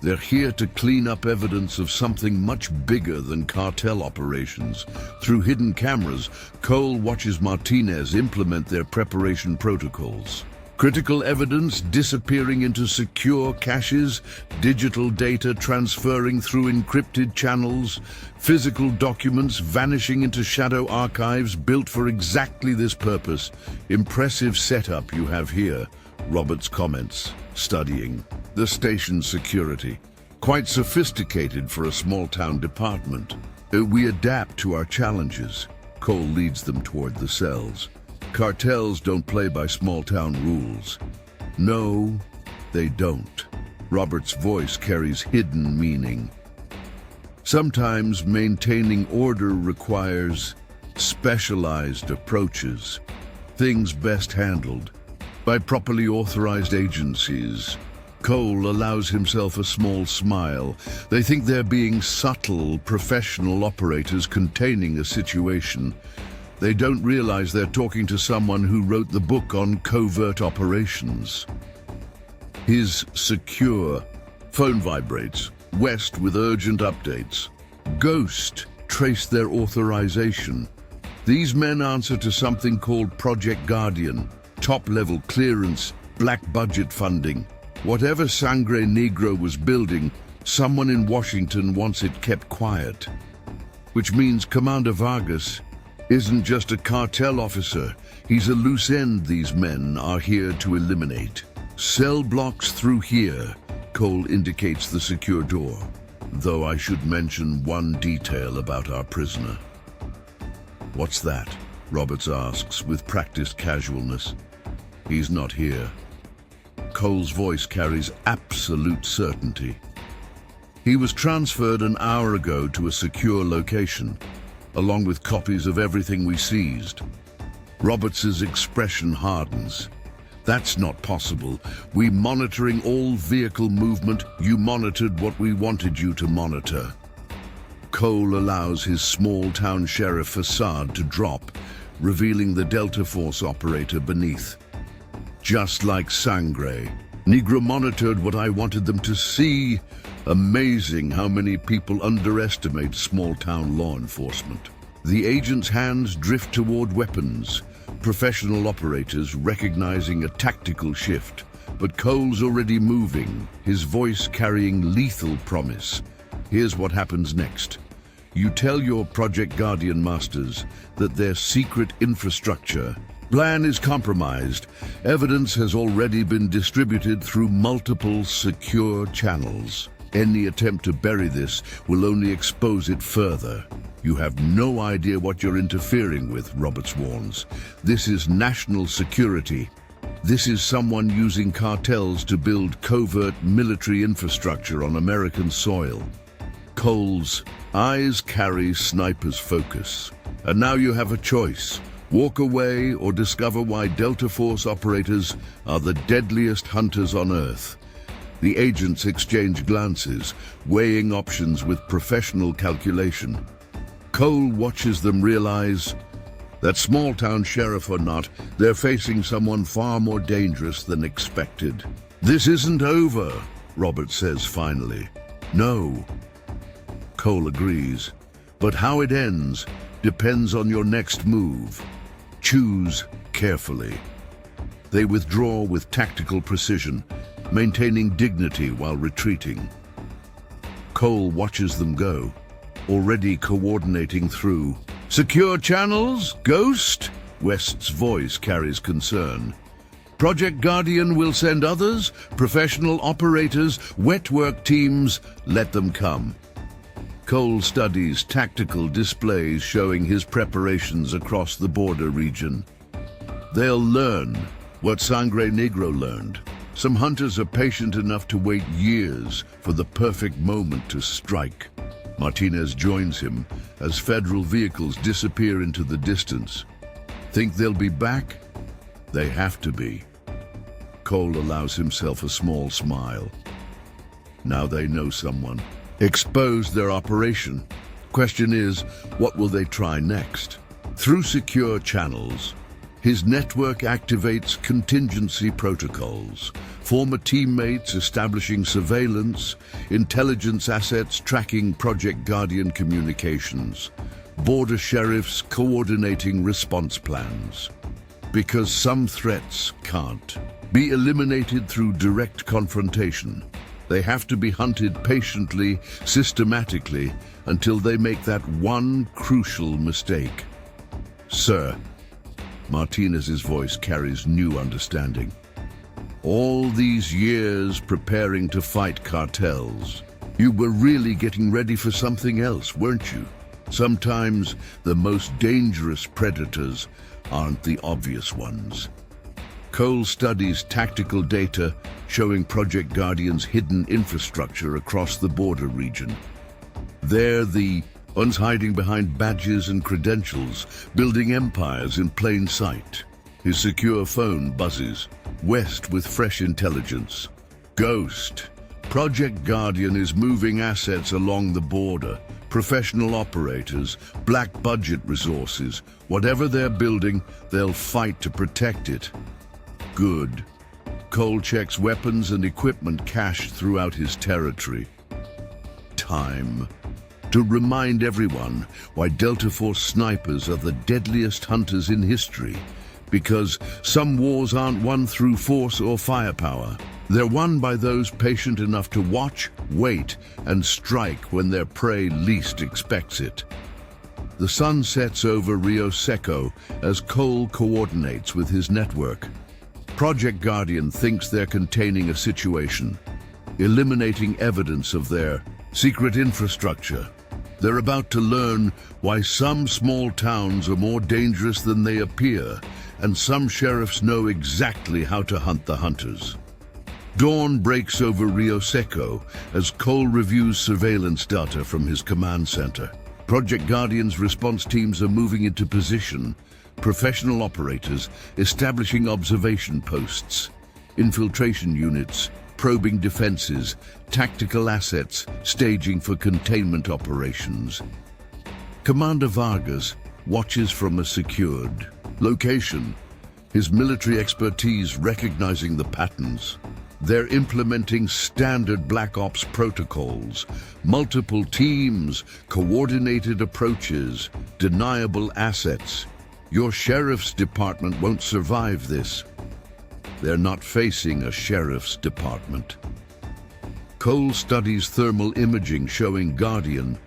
They're here to clean up evidence of something much bigger than cartel operations. Through hidden cameras, Cole watches Martinez implement their preparation protocols. Critical evidence disappearing into secure caches, digital data transferring through encrypted channels, physical documents vanishing into shadow archives built for exactly this purpose. Impressive setup you have here, Roberts comments, studying the station's security. Quite sophisticated for a small-town department. We adapt to our challenges. Cole leads them toward the cells. Cartels don't play by small-town rules. No, they don't. Robert's voice carries hidden meaning. Sometimes maintaining order requires specialized approaches, things best handled by properly authorized agencies. Cole allows himself a small smile. They think they're being subtle, professional operators containing a situation. They don't realize they're talking to someone who wrote the book on covert operations. His secure phone vibrates. West with urgent updates. Ghost traced their authorization. These men answer to something called Project Guardian. Top-level clearance, black budget funding. Whatever Sangre Negro was building, someone in Washington wants it kept quiet. Which means Commander Vargas isn't just a cartel officer. He's a loose end these men are here to eliminate. Cell blocks through here. Cole indicates the secure door. Though I should mention one detail about our prisoner. What's that? Roberts asks with practiced casualness. He's not here. Cole's voice carries absolute certainty. He was transferred an hour ago to a secure location, along with copies of everything we seized. Roberts's expression hardens. That's not possible. We monitoring all vehicle movement. You monitored what we wanted you to monitor. Cole allows his small-town sheriff facade to drop, revealing the Delta Force operator beneath. Just like Sangre, Negro monitored what I wanted them to see. Amazing how many people underestimate small-town law enforcement. The agent's hands drift toward weapons, professional operators recognizing a tactical shift. But Cole's already moving, his voice carrying lethal promise. Here's what happens next. You tell your Project Guardian masters that their secret infrastructure plan is compromised. Evidence has already been distributed through multiple secure channels. Any attempt to bury this will only expose it further. You have no idea what you're interfering with, Roberts warns. This is national security. This is someone using cartels to build covert military infrastructure on American soil. Cole's eyes carry sniper's focus. And now you have a choice. Walk away or discover why Delta Force operators are the deadliest hunters on Earth. The agents exchange glances, weighing options with professional calculation. Cole watches them realize that small-town sheriff or not, they're facing someone far more dangerous than expected. This isn't over, Roberts says finally. No. Cole agrees. But how it ends depends on your next move. Choose carefully. They withdraw with tactical precision, maintaining dignity while retreating. Cole watches them go, already coordinating through. Secure channels, Ghost? West's voice carries concern. Project Guardian will send others, professional operators, wet work teams, let them come. Cole studies tactical displays showing his preparations across the border region. They'll learn what Sangre Negro learned. Some hunters are patient enough to wait years for the perfect moment to strike. Martinez joins him as federal vehicles disappear into the distance. Think they'll be back? They have to be. Cole allows himself a small smile. Now they know someone. Exposed their operation. Question is, what will they try next? Through secure channels, his network activates contingency protocols, former teammates establishing surveillance, intelligence assets tracking Project Guardian communications, border sheriffs coordinating response plans. Because some threats can't be eliminated through direct confrontation. They have to be hunted patiently, systematically, until they make that one crucial mistake. Sir, Martinez's voice carries new understanding. All these years preparing to fight cartels, you were really getting ready for something else, weren't you? Sometimes the most dangerous predators aren't the obvious ones. Cole studies tactical data showing Project Guardian's hidden infrastructure across the border region. There, the ones hiding behind badges and credentials, building empires in plain sight. His secure phone buzzes, west with fresh intelligence. Ghost. Project Guardian is moving assets along the border. Professional operators, black budget resources. Whatever they're building, they'll fight to protect it. Good. Cole checks weapons and equipment cached throughout his territory. Time. To remind everyone why Delta Force snipers are the deadliest hunters in history. Because some wars aren't won through force or firepower. They're won by those patient enough to watch, wait, and strike when their prey least expects it. The sun sets over Rio Seco as Cole coordinates with his network. Project Guardian thinks they're containing a situation, eliminating evidence of their secret infrastructure. They're about to learn why some small towns are more dangerous than they appear, and some sheriffs know exactly how to hunt the hunters. Dawn breaks over Rio Seco as Cole reviews surveillance data from his command center. Project Guardian's response teams are moving into position, professional operators establishing observation posts, infiltration units, probing defenses, tactical assets, staging for containment operations. Commander Vargas watches from a secured location, his military expertise recognizing the patterns. They're implementing standard Black Ops protocols, multiple teams, coordinated approaches, deniable assets. Your sheriff's department won't survive this. They're not facing a sheriff's department. Cole studies thermal imaging showing Guardian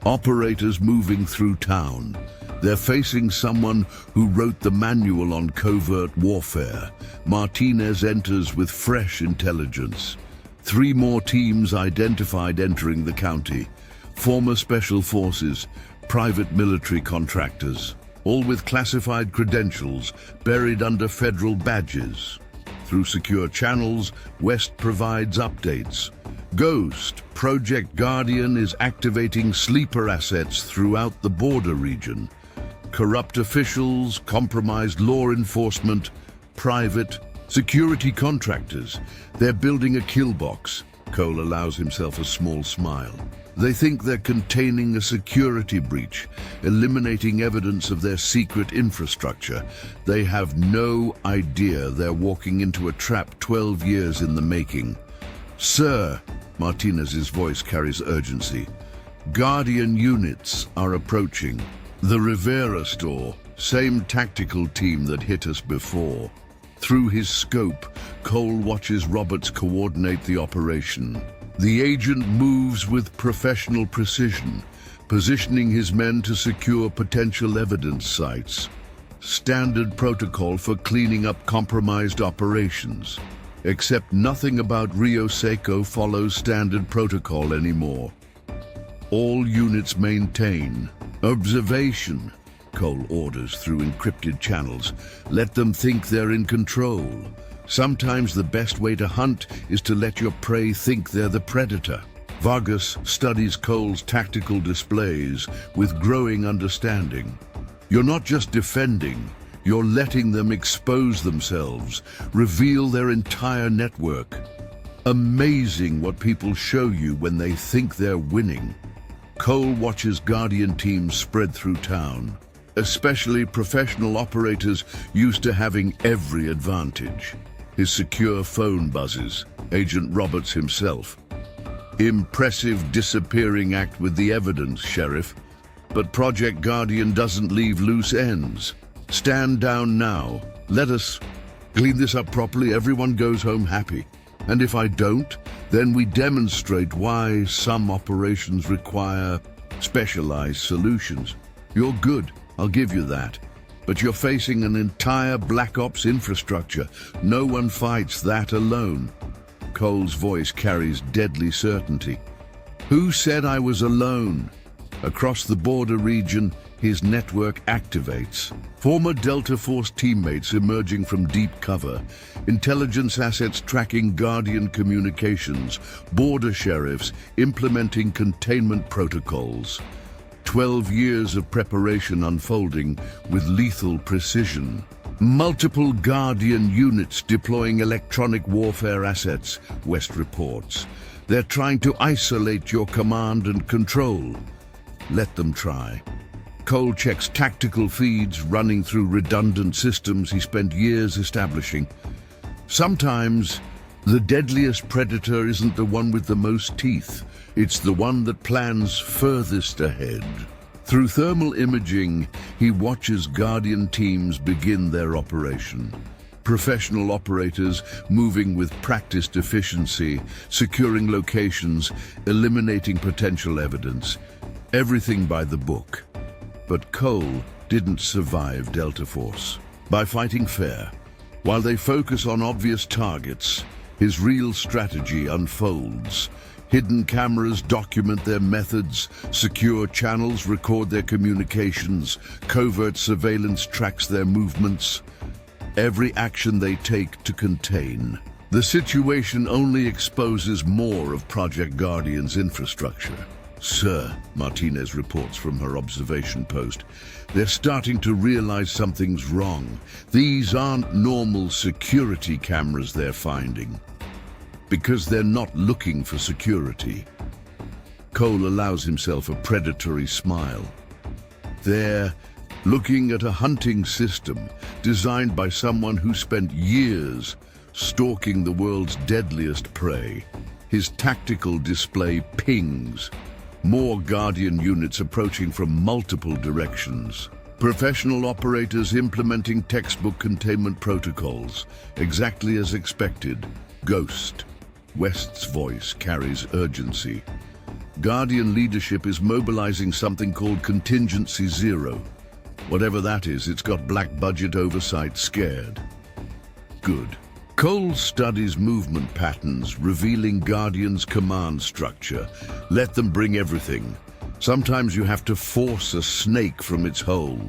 operators moving through town. They're facing someone who wrote the manual on covert warfare. Martinez enters with fresh intelligence. 3 more teams identified entering the county. Former special forces, private military contractors, all with classified credentials buried under federal badges. Through secure channels, West provides updates. Ghost, Project Guardian is activating sleeper assets throughout the border region. Corrupt officials, compromised law enforcement, private security contractors. They're building a kill box. Cole allows himself a small smile. They think they're containing a security breach, eliminating evidence of their secret infrastructure. They have no idea they're walking into a trap 12 years in the making. Sir, Martinez's voice carries urgency. Guardian units are approaching. The Rivera store, same tactical team that hit us before. Through his scope, Cole watches Roberts coordinate the operation. The agent moves with professional precision, positioning his men to secure potential evidence sites. Standard protocol for cleaning up compromised operations. Except nothing about Rio Seco follows standard protocol anymore. All units maintain observation, Cole orders through encrypted channels. Let them think they're in control. Sometimes the best way to hunt is to let your prey think they're the predator. Vargas studies Cole's tactical displays with growing understanding. You're not just defending, you're letting them expose themselves, reveal their entire network. Amazing what people show you when they think they're winning. Cole watches Guardian teams spread through town, especially professional operators used to having every advantage. His secure phone buzzes, Agent Roberts himself. Impressive disappearing act with the evidence, Sheriff. But Project Guardian doesn't leave loose ends. Stand down now. Let us clean this up properly. Everyone goes home happy. And if I don't, then we demonstrate why some operations require specialized solutions. You're good, I'll give you that. But you're facing an entire Black Ops infrastructure. No one fights that alone. Cole's voice carries deadly certainty. Who said I was alone? Across the border region, his network activates. Former Delta Force teammates emerging from deep cover, intelligence assets tracking Guardian communications, border sheriffs implementing containment protocols. 12 years of preparation unfolding with lethal precision. Multiple Guardian units deploying electronic warfare assets, West reports. They're trying to isolate your command and control. Let them try. Cole checks tactical feeds running through redundant systems he spent years establishing. Sometimes, the deadliest predator isn't the one with the most teeth. It's the one that plans furthest ahead. Through thermal imaging, he watches Guardian teams begin their operation. Professional operators moving with practiced efficiency, securing locations, eliminating potential evidence. Everything by the book. But Cole didn't survive Delta Force. By fighting fair, while they focus on obvious targets, his real strategy unfolds. Hidden cameras document their methods, secure channels record their communications, covert surveillance tracks their movements. Every action they take to contain. The situation only exposes more of Project Guardian's infrastructure. Sir, Martinez reports from her observation post, they're starting to realize something's wrong. These aren't normal security cameras they're finding. Because they're not looking for security. Cole allows himself a predatory smile. They're looking at a hunting system designed by someone who spent years stalking the world's deadliest prey. His tactical display pings. More Guardian units approaching from multiple directions. Professional operators implementing textbook containment protocols, exactly as expected. Ghost. West's voice carries urgency. Guardian leadership is mobilizing something called Contingency Zero. Whatever that is, it's got black budget oversight scared. Good. Cole studies movement patterns, revealing Guardian's command structure. Let them bring everything. Sometimes you have to force a snake from its hole.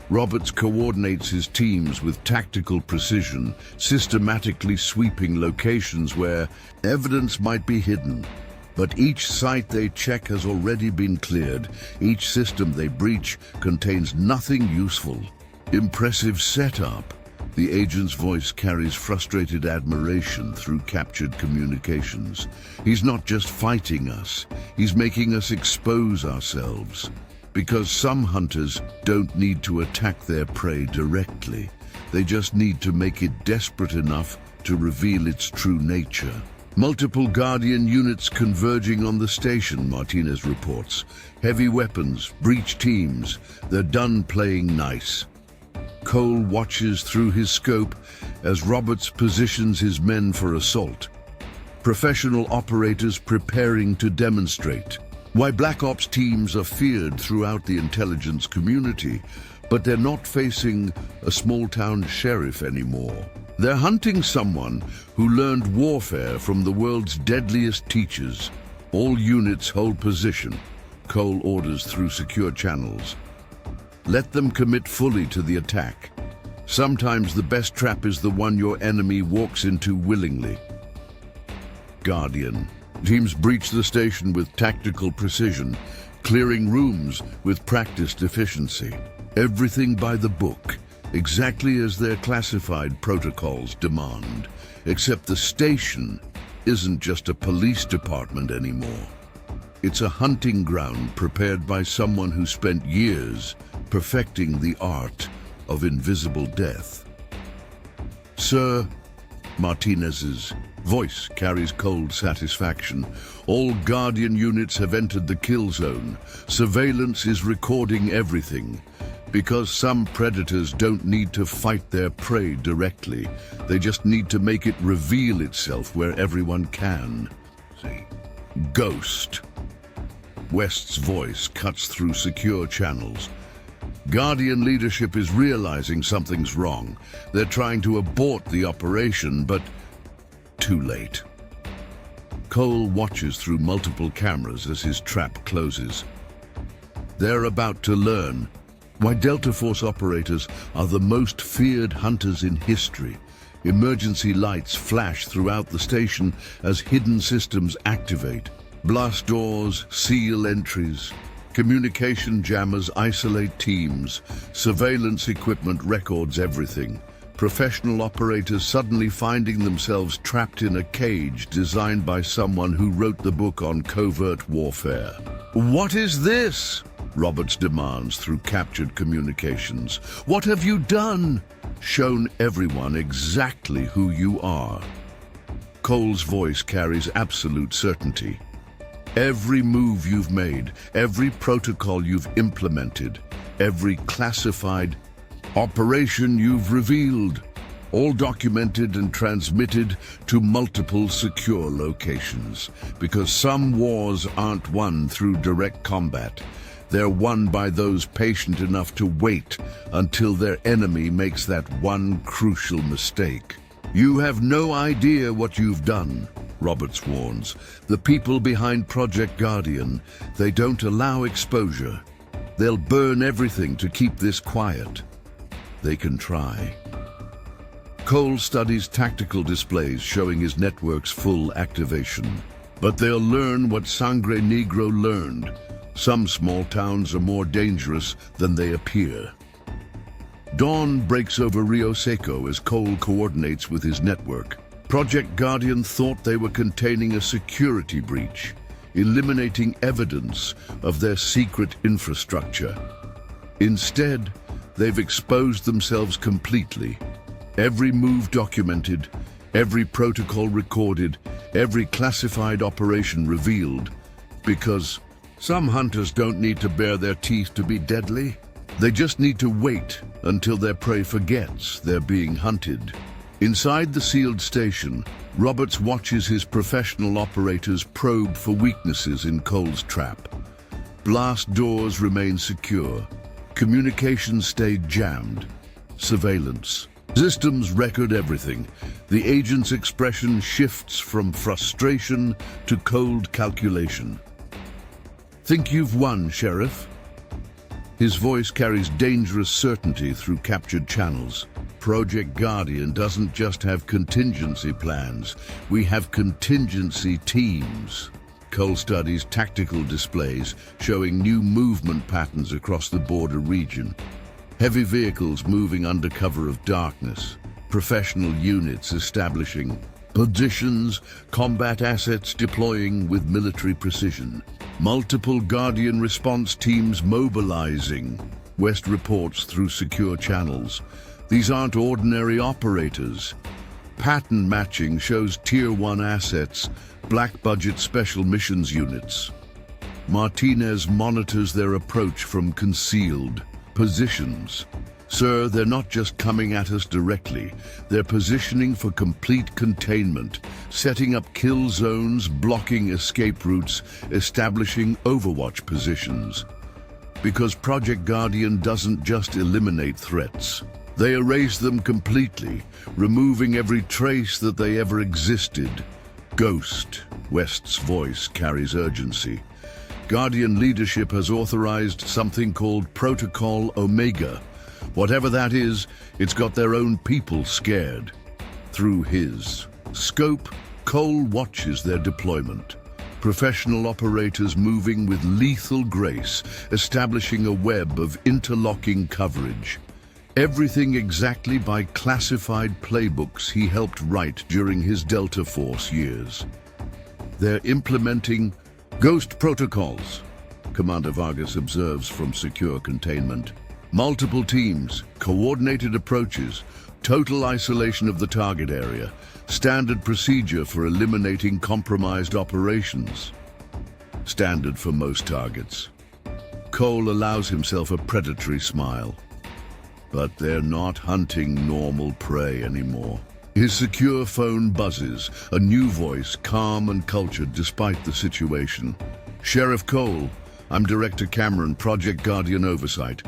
Roberts coordinates his teams with tactical precision, systematically sweeping locations where evidence might be hidden. But each site they check has already been cleared. Each system they breach contains nothing useful. Impressive setup. The agent's voice carries frustrated admiration through captured communications. He's not just fighting us, he's making us expose ourselves. Because some hunters don't need to attack their prey directly. They just need to make it desperate enough to reveal its true nature. Multiple Guardian units converging on the station, Martinez reports. Heavy weapons, breach teams, they're done playing nice. Cole watches through his scope as Roberts positions his men for assault. Professional operators preparing to demonstrate. Why Black Ops teams are feared throughout the intelligence community, but they're not facing a small-town sheriff anymore. They're hunting someone who learned warfare from the world's deadliest teachers. All units hold position. Cole orders through secure channels. Let them commit fully to the attack. Sometimes the best trap is the one your enemy walks into willingly. Guardian. Teams breach the station with tactical precision, clearing rooms with practiced efficiency. Everything by the book, exactly as their classified protocols demand. Except the station isn't just a police department anymore. It's a hunting ground prepared by someone who spent years perfecting the art of invisible death. Sir, Martinez's voice carries cold satisfaction. All Guardian units have entered the kill zone. Surveillance is recording everything. Because some predators don't need to fight their prey directly. They just need to make it reveal itself where everyone can. See? Ghost. West's voice cuts through secure channels. Guardian leadership is realizing something's wrong. They're trying to abort the operation, but too late. Cole watches through multiple cameras as his trap closes. They're about to learn why Delta Force operators are the most feared hunters in history. Emergency lights flash throughout the station as hidden systems activate. Blast doors seal entries. Communication jammers isolate teams. Surveillance equipment records everything. Professional operators suddenly finding themselves trapped in a cage designed by someone who wrote the book on covert warfare. What is this? Roberts demands through captured communications. What have you done? Shown everyone exactly who you are. Cole's voice carries absolute certainty. Every move you've made, every protocol you've implemented, every classified operation you've revealed, all documented and transmitted to multiple secure locations. Because some wars aren't won through direct combat. They're won by those patient enough to wait until their enemy makes that one crucial mistake. You have no idea what you've done, Roberts warns. The people behind Project Guardian, they don't allow exposure. They'll burn everything to keep this quiet. They can try. Cole studies tactical displays showing his network's full activation. But they'll learn what Sangre Negro learned. Some small towns are more dangerous than they appear. Dawn breaks over Rio Seco as Cole coordinates with his network. Project Guardian thought they were containing a security breach, eliminating evidence of their secret infrastructure. Instead, they've exposed themselves completely. Every move documented, every protocol recorded, every classified operation revealed, because some hunters don't need to bare their teeth to be deadly. They just need to wait until their prey forgets they're being hunted. Inside the sealed station, Roberts watches his professional operators probe for weaknesses in Cole's trap. Blast doors remain secure. Communications stay jammed. Surveillance. Systems record everything. The agent's expression shifts from frustration to cold calculation. Think you've won, Sheriff? His voice carries dangerous certainty through captured channels. Project Guardian doesn't just have contingency plans. We have contingency teams. Cole studies tactical displays showing new movement patterns across the border region. Heavy vehicles moving under cover of darkness. Professional units establishing positions, combat assets deploying with military precision. Multiple Guardian response teams mobilizing. West reports through secure channels. These aren't ordinary operators. Pattern matching shows Tier 1 assets, black budget special missions units. Martinez monitors their approach from concealed positions. Sir, they're not just coming at us directly. They're positioning for complete containment, setting up kill zones, blocking escape routes, establishing overwatch positions. Because Project Guardian doesn't just eliminate threats. They erase them completely, removing every trace that they ever existed. Ghost, West's voice carries urgency. Guardian leadership has authorized something called Protocol Omega. Whatever that is, it's got their own people scared. Through his scope, Cole watches their deployment. Professional operators moving with lethal grace, establishing a web of interlocking coverage. Everything exactly by classified playbooks he helped write during his Delta Force years. They're implementing ghost protocols, Commander Vargas observes from secure containment. Multiple teams, coordinated approaches, total isolation of the target area, standard procedure for eliminating compromised operations. Standard for most targets. Cole allows himself a predatory smile. But they're not hunting normal prey anymore. His secure phone buzzes, a new voice, calm and cultured despite the situation. Sheriff Cole, I'm Director Cameron, Project Guardian Oversight.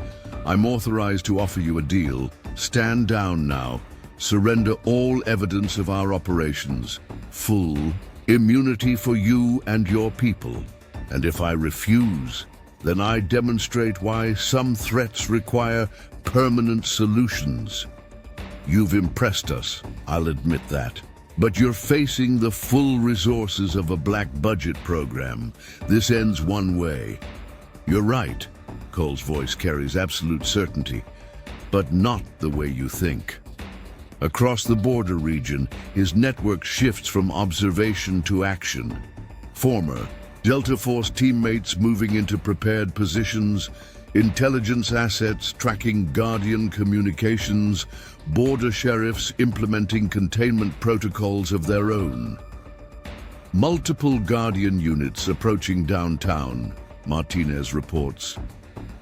I'm authorized to offer you a deal. Stand down now. Surrender all evidence of our operations. Full immunity for you and your people. And if I refuse, then I demonstrate why some threats require permanent solutions. You've impressed us, I'll admit that. But you're facing the full resources of a black budget program. This ends one way. You're right, Cole's voice carries absolute certainty, but not the way you think. Across the border region, his network shifts from observation to action. Former Delta Force teammates moving into prepared positions, intelligence assets tracking Guardian communications, border sheriffs implementing containment protocols of their own. Multiple Guardian units approaching downtown, Martinez reports.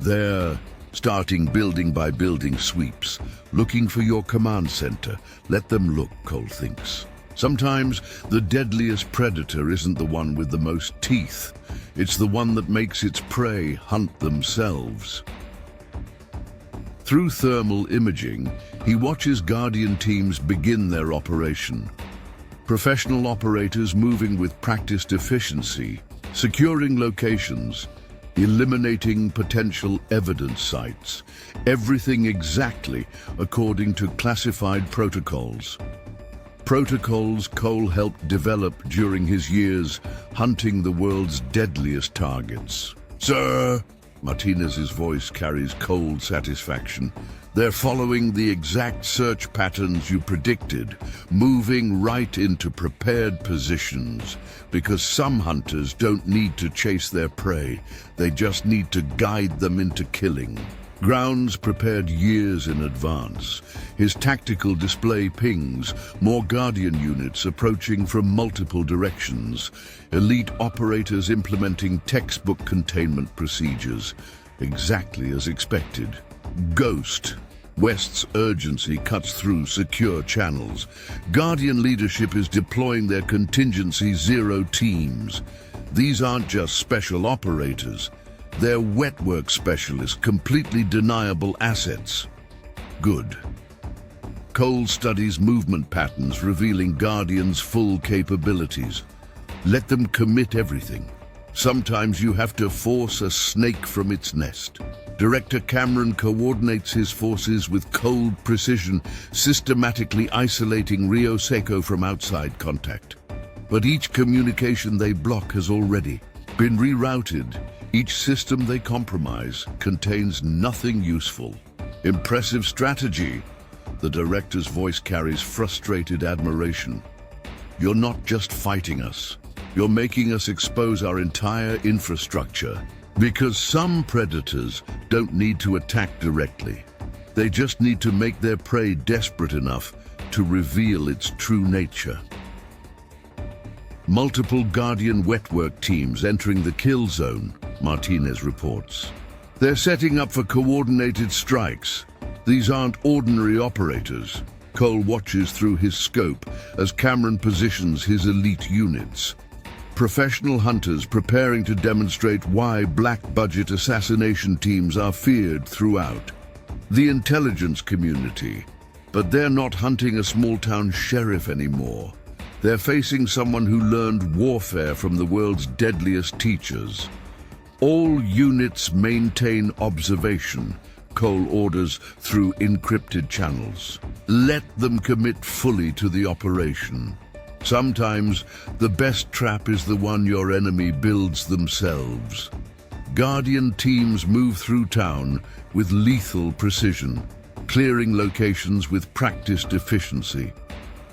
They're starting building by building sweeps, looking for your command center. Let them look, Cole thinks. Sometimes the deadliest predator isn't the one with the most teeth. It's the one that makes its prey hunt themselves. Through thermal imaging, he watches Guardian teams begin their operation. Professional operators moving with practiced efficiency, securing locations, eliminating potential evidence sites. Everything exactly according to classified protocols. Protocols Cole helped develop during his years hunting the world's deadliest targets. Sir, Martinez's voice carries cold satisfaction. They're following the exact search patterns you predicted, moving right into prepared positions. Because some hunters don't need to chase their prey, they just need to guide them into killing. Grounds prepared years in advance. His tactical display pings, more Guardian units approaching from multiple directions, elite operators implementing textbook containment procedures, exactly as expected. Ghost. West's urgency cuts through secure channels. Guardian leadership is deploying their contingency zero teams. These aren't just special operators. They're wet work specialists, completely deniable assets. Good. Cole studies movement patterns revealing Guardian's full capabilities. Let them commit everything. Sometimes you have to force a snake from its nest. Director Cameron coordinates his forces with cold precision, systematically isolating Rio Seco from outside contact. But each communication they block has already been rerouted. Each system they compromise contains nothing useful. Impressive strategy. The director's voice carries frustrated admiration. You're not just fighting us. You're making us expose our entire infrastructure. Because some predators don't need to attack directly. They just need to make their prey desperate enough to reveal its true nature. Multiple Guardian wetwork teams entering the kill zone, Martinez reports. They're setting up for coordinated strikes. These aren't ordinary operators. Cole watches through his scope as Cameron positions his elite units. Professional hunters preparing to demonstrate why black-budget assassination teams are feared throughout. The intelligence community. But they're not hunting a small-town sheriff anymore. They're facing someone who learned warfare from the world's deadliest teachers. All units maintain observation, Cole orders through encrypted channels. Let them commit fully to the operation. Sometimes, the best trap is the one your enemy builds themselves. Guardian teams move through town with lethal precision, clearing locations with practiced efficiency.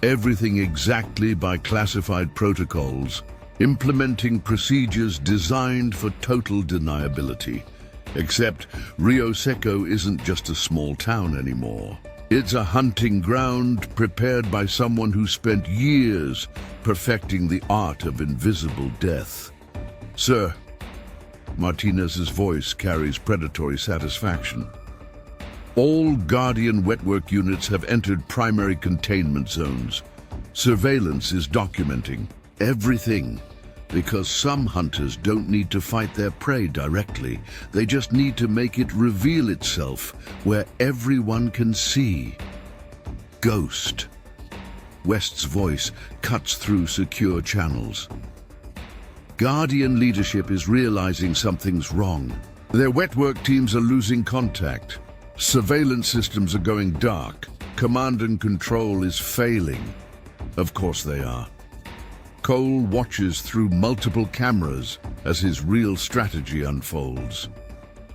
Everything exactly by classified protocols, implementing procedures designed for total deniability. Except Rio Seco isn't just a small town anymore. It's a hunting ground prepared by someone who spent years perfecting the art of invisible death. Sir, Martinez's voice carries predatory satisfaction. All Guardian wetwork units have entered primary containment zones. Surveillance is documenting everything, because some hunters don't need to fight their prey directly. They just need to make it reveal itself where everyone can see. Ghost. West's voice cuts through secure channels. Guardian leadership is realizing something's wrong. Their wetwork teams are losing contact. Surveillance systems are going dark. Command and control is failing. Of course they are. Cole watches through multiple cameras as his real strategy unfolds.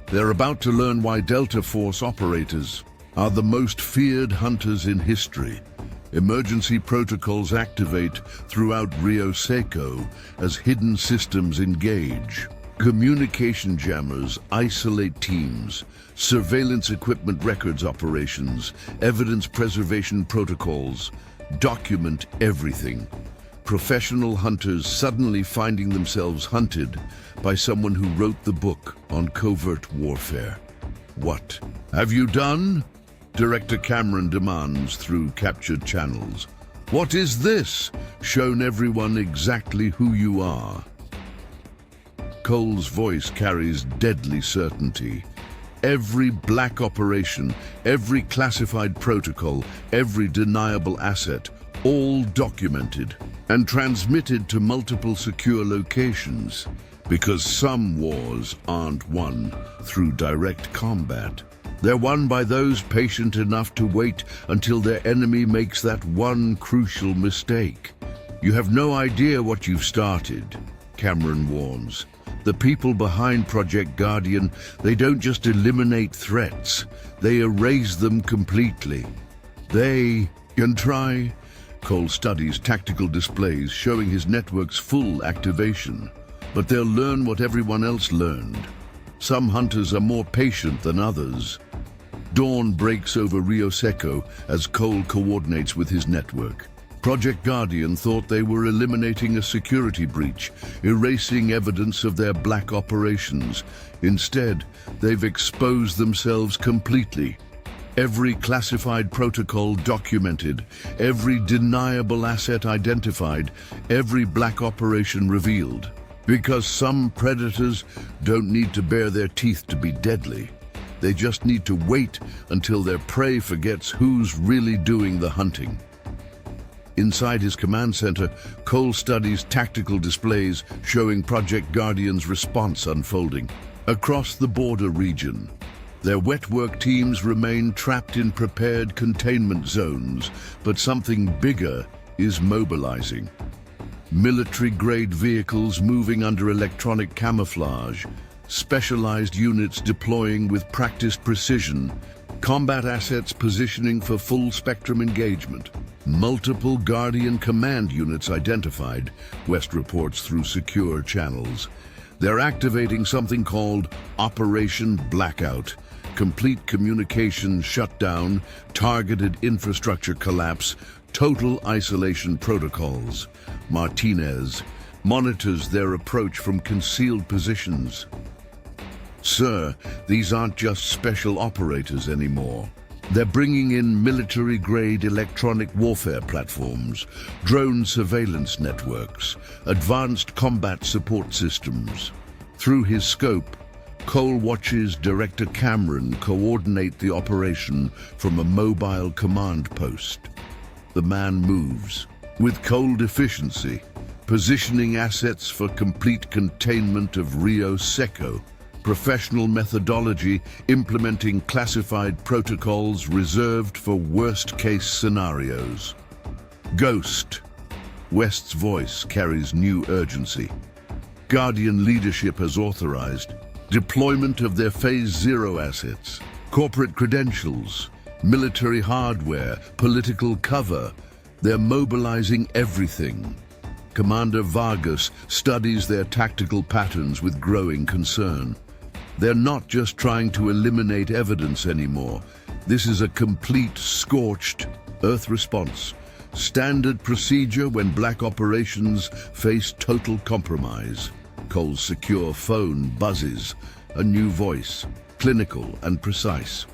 They're about to learn why Delta Force operators are the most feared hunters in history. Emergency protocols activate throughout Rio Seco as hidden systems engage. Communication jammers isolate teams. Surveillance equipment records operations. Evidence preservation protocols document everything. Professional hunters suddenly finding themselves hunted by someone who wrote the book on covert warfare. What have you done? Director Cameron demands through captured channels. What is this? Shown everyone exactly who you are. Cole's voice carries deadly certainty. Every black operation, every classified protocol, every deniable asset, all documented and transmitted to multiple secure locations, because some wars aren't won through direct combat. They're won by those patient enough to wait until their enemy makes that one crucial mistake. You have no idea what you've started, Cameron warns. The people behind Project Guardian, they don't just eliminate threats, they erase them completely. They can try. Cole studies tactical displays showing his network's full activation, but they'll learn what everyone else learned. Some hunters are more patient than others. Dawn breaks over Rio Seco as Cole coordinates with his network. Project Guardian thought they were eliminating a security breach, erasing evidence of their black operations. Instead, they've exposed themselves completely. Every classified protocol documented, every deniable asset identified, every black operation revealed. Because some predators don't need to bare their teeth to be deadly. They just need to wait until their prey forgets who's really doing the hunting. Inside his command center, Cole studies tactical displays showing Project Guardian's response unfolding. Across the border region, their wetwork teams remain trapped in prepared containment zones, but something bigger is mobilizing. Military-grade vehicles moving under electronic camouflage, specialized units deploying with practiced precision, combat assets positioning for full-spectrum engagement. Multiple Guardian command units identified, West reports through secure channels. They're activating something called Operation Blackout. Complete communication shutdown, targeted infrastructure collapse, total isolation protocols. Martinez monitors their approach from concealed positions. Sir, these aren't just special operators anymore. They're bringing in military-grade electronic warfare platforms, drone surveillance networks, advanced combat support systems. Through his scope, Cole watches Director Cameron coordinate the operation from a mobile command post. The man moves with cold efficiency, positioning assets for complete containment of Rio Seco. Professional methodology implementing classified protocols reserved for worst-case scenarios. Ghost. West's voice carries new urgency. Guardian leadership has authorized deployment of their Phase Zero assets, corporate credentials, military hardware, political cover. They're mobilizing everything. Commander Vargas studies their tactical patterns with growing concern. They're not just trying to eliminate evidence anymore. This is a complete scorched earth response. Standard procedure when black operations face total compromise. Cole's secure phone buzzes. A new voice, clinical and precise.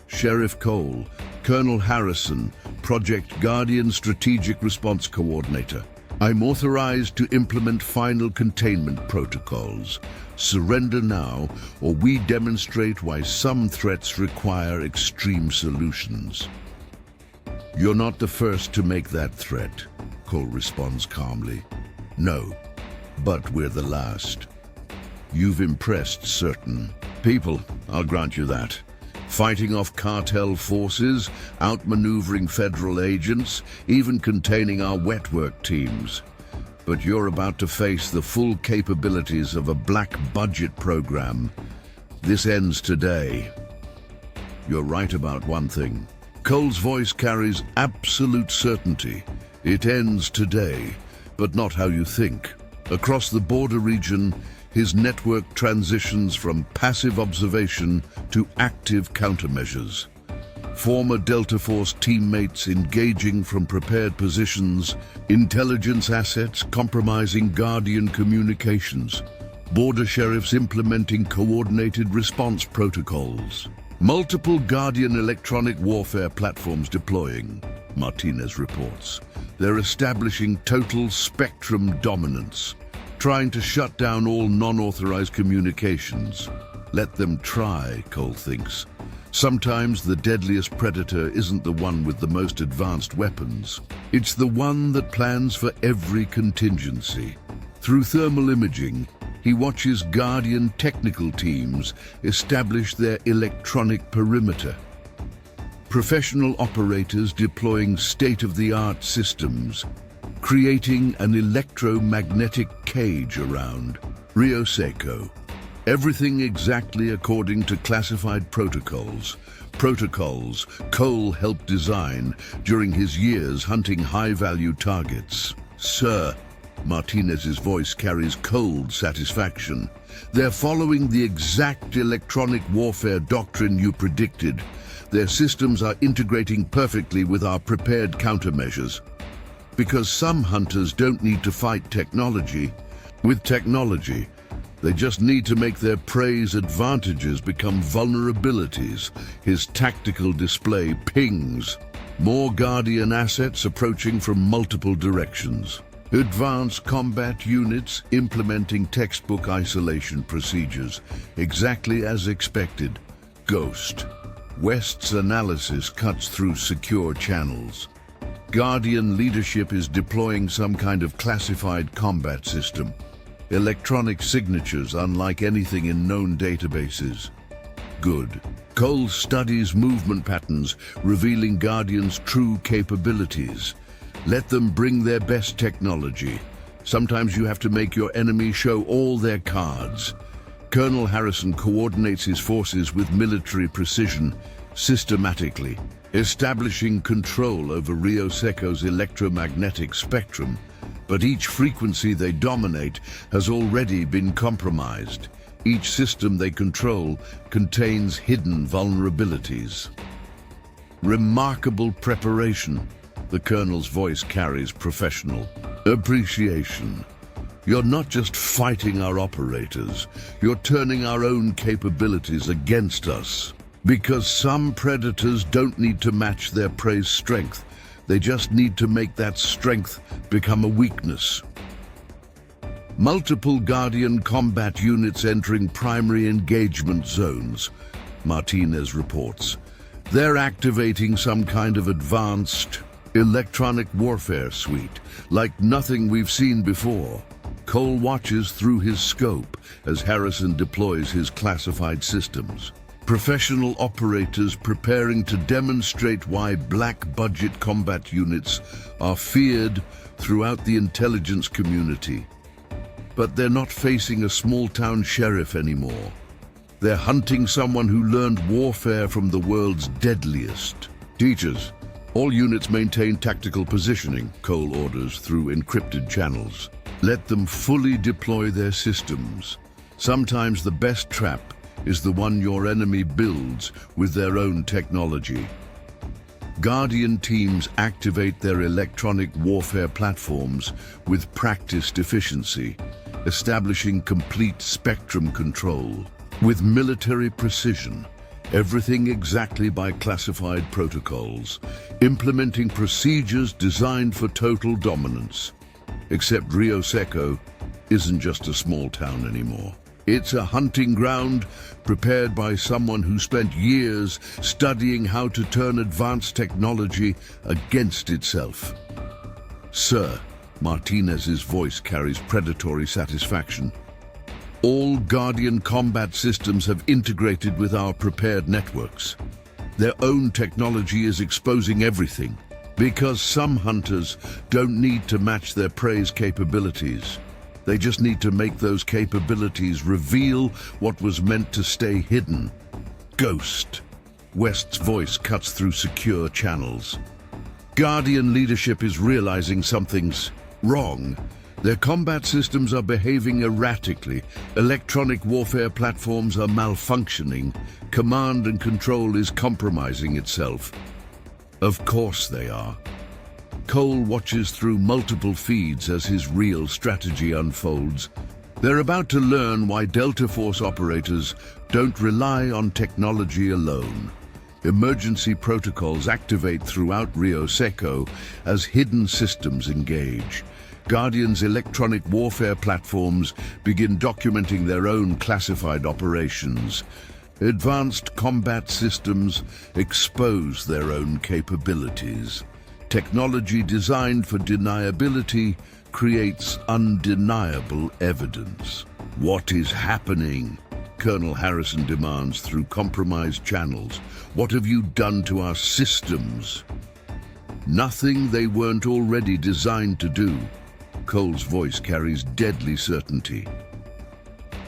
Sheriff Cole, Colonel Harrison, Project Guardian Strategic Response Coordinator. I'm authorized to implement final containment protocols. Surrender now, or we demonstrate why some threats require extreme solutions. You're not the first to make that threat, Cole responds calmly. No, but we're the last. You've impressed certain people, I'll grant you that. Fighting off cartel forces, outmaneuvering federal agents, even containing our wet work teams. But you're about to face the full capabilities of a black budget program. This ends today. You're right about one thing. Cole's voice carries absolute certainty. It ends today, but not how you think. Across the border region, his network transitions from passive observation to active countermeasures. Former Delta Force teammates engaging from prepared positions, intelligence assets compromising Guardian communications, border sheriffs implementing coordinated response protocols, multiple Guardian electronic warfare platforms deploying, Martinez reports. They're establishing total spectrum dominance, trying to shut down all non-authorized communications. Let them try, Cole thinks. Sometimes the deadliest predator isn't the one with the most advanced weapons. It's the one that plans for every contingency. Through thermal imaging, he watches Guardian technical teams establish their electronic perimeter. Professional operators deploying state-of-the-art systems, creating an electromagnetic cage around Rio Seco. Everything exactly according to classified protocols. Protocols Cole helped design during his years hunting high-value targets. Sir, Martinez's voice carries cold satisfaction. They're following the exact electronic warfare doctrine you predicted. Their systems are integrating perfectly with our prepared countermeasures. Because some hunters don't need to fight technology. With technology, they just need to make their prey's advantages become vulnerabilities. His tactical display pings. More Guardian assets approaching from multiple directions. Advanced combat units implementing textbook isolation procedures, exactly as expected. Ghost. West's analysis cuts through secure channels. Guardian leadership is deploying some kind of classified combat system. Electronic signatures unlike anything in known databases. Good. Cole studies movement patterns, revealing Guardian's true capabilities. Let them bring their best technology. Sometimes you have to make your enemy show all their cards. Colonel Harrison coordinates his forces with military precision, systematically, establishing control over Rio Seco's electromagnetic spectrum. But each frequency they dominate has already been compromised. Each system they control contains hidden vulnerabilities. Remarkable preparation. The Colonel's voice carries professional appreciation. You're not just fighting our operators, you're turning our own capabilities against us. Because some predators don't need to match their prey's strength. They just need to make that strength become a weakness. Multiple Guardian combat units entering primary engagement zones, Martinez reports. They're activating some kind of advanced electronic warfare suite, like nothing we've seen before. Cole watches through his scope as Harrison deploys his classified systems. Professional operators preparing to demonstrate why black-budget combat units are feared throughout the intelligence community. But they're not facing a small-town sheriff anymore. They're hunting someone who learned warfare from the world's deadliest. Teachers, all units maintain tactical positioning, Cole orders through encrypted channels. Let them fully deploy their systems. Sometimes the best trap is the one your enemy builds with their own technology. Guardian teams activate their electronic warfare platforms with practiced efficiency, establishing complete spectrum control. With military precision, everything exactly by classified protocols, implementing procedures designed for total dominance. Except Rio Seco isn't just a small town anymore. It's a hunting ground prepared by someone who spent years studying how to turn advanced technology against itself. Sir, Martinez's voice carries predatory satisfaction. All Guardian combat systems have integrated with our prepared networks. Their own technology is exposing everything, because some hunters don't need to match their prey's capabilities. They just need to make those capabilities reveal what was meant to stay hidden. Ghost. West's voice cuts through secure channels. Guardian leadership is realizing something's wrong. Their combat systems are behaving erratically. Electronic warfare platforms are malfunctioning. Command and control is compromising itself. Of course they are. Cole watches through multiple feeds as his real strategy unfolds. They're about to learn why Delta Force operators don't rely on technology alone. Emergency protocols activate throughout Rio Seco as hidden systems engage. Guardian's electronic warfare platforms begin documenting their own classified operations. Advanced combat systems expose their own capabilities. Technology designed for deniability creates undeniable evidence. What is happening? Colonel Harrison demands through compromised channels. What have you done to our systems? Nothing they weren't already designed to do. Cole's voice carries deadly certainty.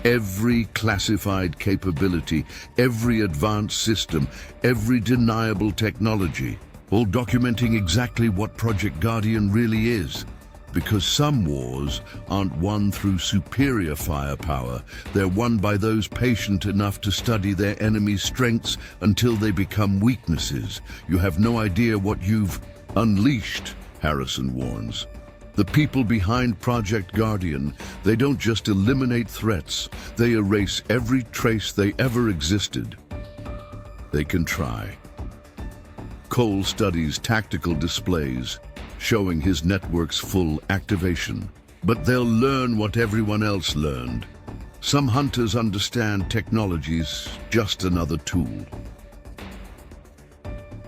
Every classified capability, every advanced system, every deniable technology, all documenting exactly what Project Guardian really is. Because some wars aren't won through superior firepower, they're won by those patient enough to study their enemy's strengths until they become weaknesses. You have no idea what you've unleashed, Harrison warns. The people behind Project Guardian, they don't just eliminate threats, they erase every trace they ever existed. They can try. Cole studies tactical displays, showing his network's full activation. But they'll learn what everyone else learned. Some hunters understand technology's just another tool.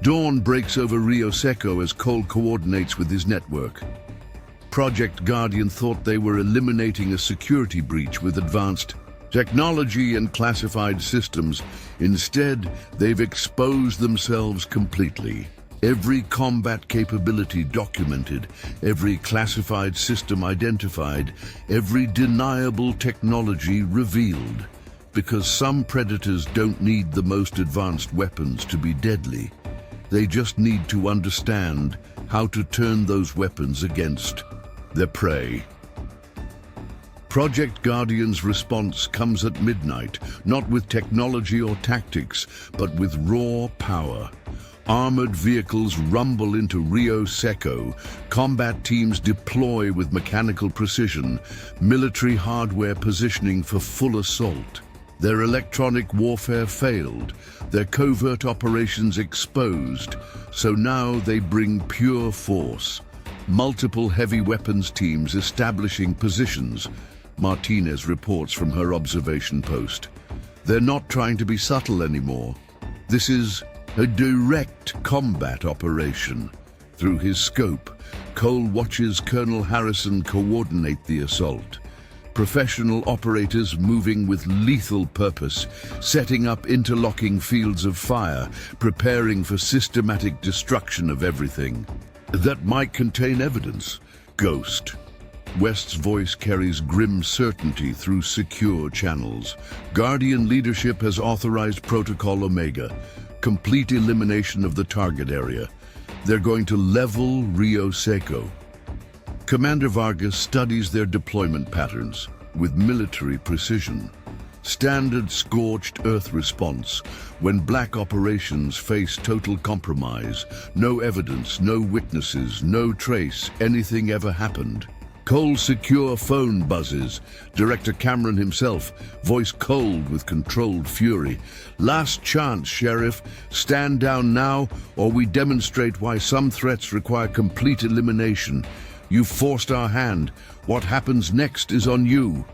Dawn breaks over Rio Seco as Cole coordinates with his network. Project Guardian thought they were eliminating a security breach with advanced technology and classified systems. Instead, they've exposed themselves completely. Every combat capability documented, every classified system identified, every deniable technology revealed. Because some predators don't need the most advanced weapons to be deadly. They just need to understand how to turn those weapons against their prey. Project Guardian's response comes at midnight, not with technology or tactics, but with raw power. Armored vehicles rumble into Rio Seco, combat teams deploy with mechanical precision, military hardware positioning for full assault. Their electronic warfare failed, their covert operations exposed, so now they bring pure force. Multiple heavy weapons teams establishing positions, Martinez reports from her observation post. They're not trying to be subtle anymore. This is a direct combat operation. Through his scope, Cole watches Colonel Harrison coordinate the assault. professional operators moving with lethal purpose, setting up interlocking fields of fire, preparing for systematic destruction of everything that might contain evidence. Ghost. West's voice carries grim certainty through secure channels. Guardian leadership has authorized Protocol Omega, complete elimination of the target area. They're going to level Rio Seco. Commander Vargas studies their deployment patterns with military precision. Standard scorched earth response when black operations face total compromise. No evidence, no witnesses, no trace anything ever happened. Cold secure phone buzzes. Director Cameron himself, voice cold with controlled fury. Last chance, Sheriff. Stand down now, or we demonstrate why some threats require complete elimination. You've forced our hand. What happens next is on you.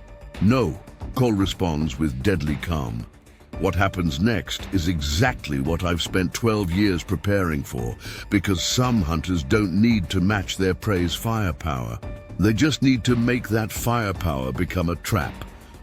No, Cole responds with deadly calm. What happens next is exactly what I've spent 12 years preparing for, because some hunters don't need to match their prey's firepower. They just need to make that firepower become a trap.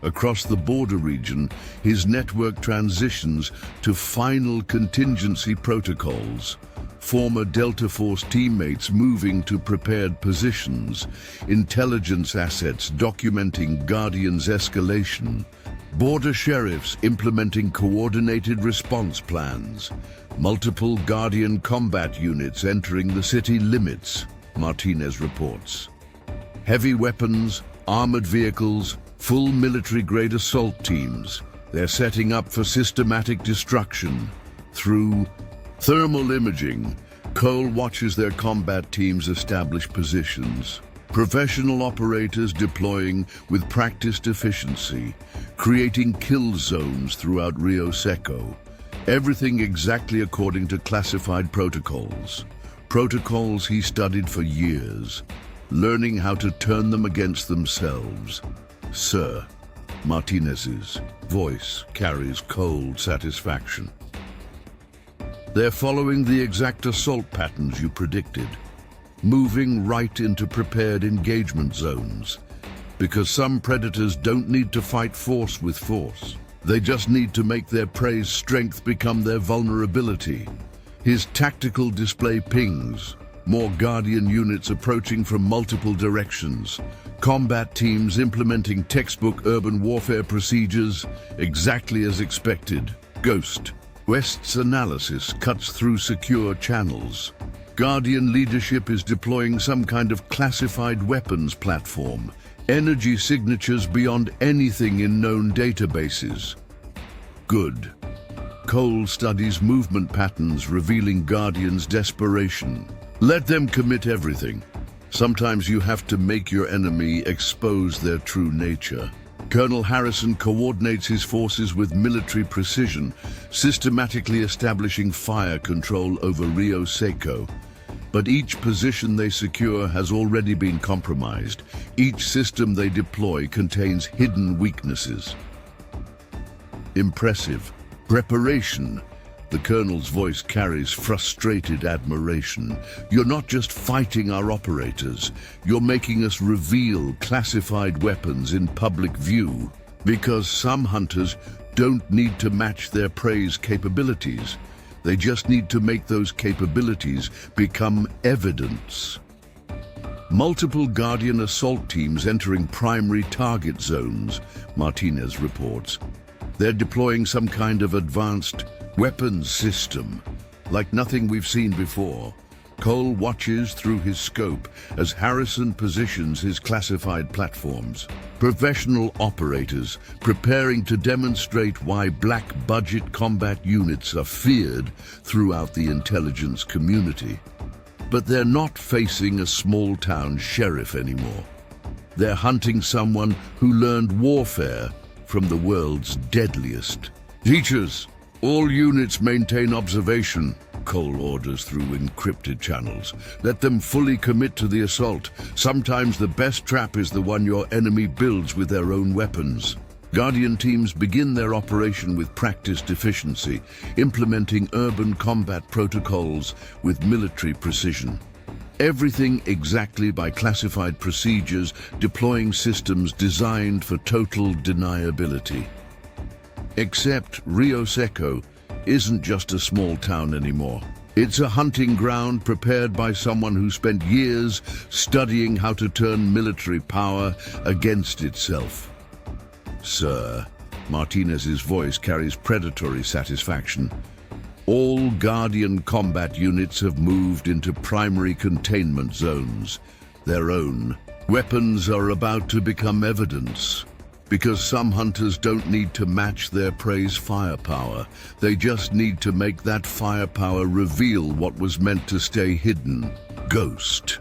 Across the border region, his network transitions to final contingency protocols. Former Delta Force teammates moving to prepared positions. Intelligence assets documenting Guardian's escalation. Border sheriffs implementing coordinated response plans. Multiple Guardian combat units entering the city limits, Martinez reports. Heavy weapons, armored vehicles, full military-grade assault teams. They're setting up for systematic destruction. Through thermal imaging, Cole watches their combat teams establish positions. Professional operators deploying with practiced efficiency, creating kill zones throughout Rio Seco. Everything exactly according to classified protocols. Protocols he studied for years, learning how to turn them against themselves. Sir, Martinez's voice carries cold satisfaction. They're following the exact assault patterns you predicted, moving right into prepared engagement zones. Because some predators don't need to fight force with force. They just need to make their prey's strength become their vulnerability. His tactical display pings. More Guardian units approaching from multiple directions. Combat teams implementing textbook urban warfare procedures exactly as expected. Ghost. West's analysis cuts through secure channels. Guardian leadership is deploying some kind of classified weapons platform. Energy signatures beyond anything in known databases. Good. Cole studies movement patterns revealing Guardians' desperation. Let them commit everything. Sometimes you have to make your enemy expose their true nature. Colonel Harrison coordinates his forces with military precision, systematically establishing fire control over Rio Seco. But each position they secure has already been compromised. Each system they deploy contains hidden weaknesses. Impressive. Preparation. The Colonel's voice carries frustrated admiration. You're not just fighting our operators, you're making us reveal classified weapons in public view. Because some hunters don't need to match their prey's capabilities. They just need to make those capabilities become evidence. Multiple Guardian assault teams entering primary target zones, Martinez reports. They're deploying some kind of advanced weapons system, like nothing we've seen before. Cole watches through his scope as Harrison positions his classified platforms. Professional operators preparing to demonstrate why black-budget combat units are feared throughout the intelligence community. But they're not facing a small-town sheriff anymore. They're hunting someone who learned warfare from the world's deadliest. Teachers, all units maintain observation, Cole orders through encrypted channels. Let them fully commit to the assault. Sometimes the best trap is the one your enemy builds with their own weapons. Guardian teams begin their operation with practiced efficiency, implementing urban combat protocols with military precision. Everything exactly by classified procedures, deploying systems designed for total deniability. Except Rio Seco isn't just a small town anymore. It's a hunting ground prepared by someone who spent years studying how to turn military power against itself. Sir, Martinez's voice carries predatory satisfaction. All Guardian combat units have moved into primary containment zones, their own. Weapons are about to become evidence, because some hunters don't need to match their prey's firepower. They just need to make that firepower reveal what was meant to stay hidden. Ghost.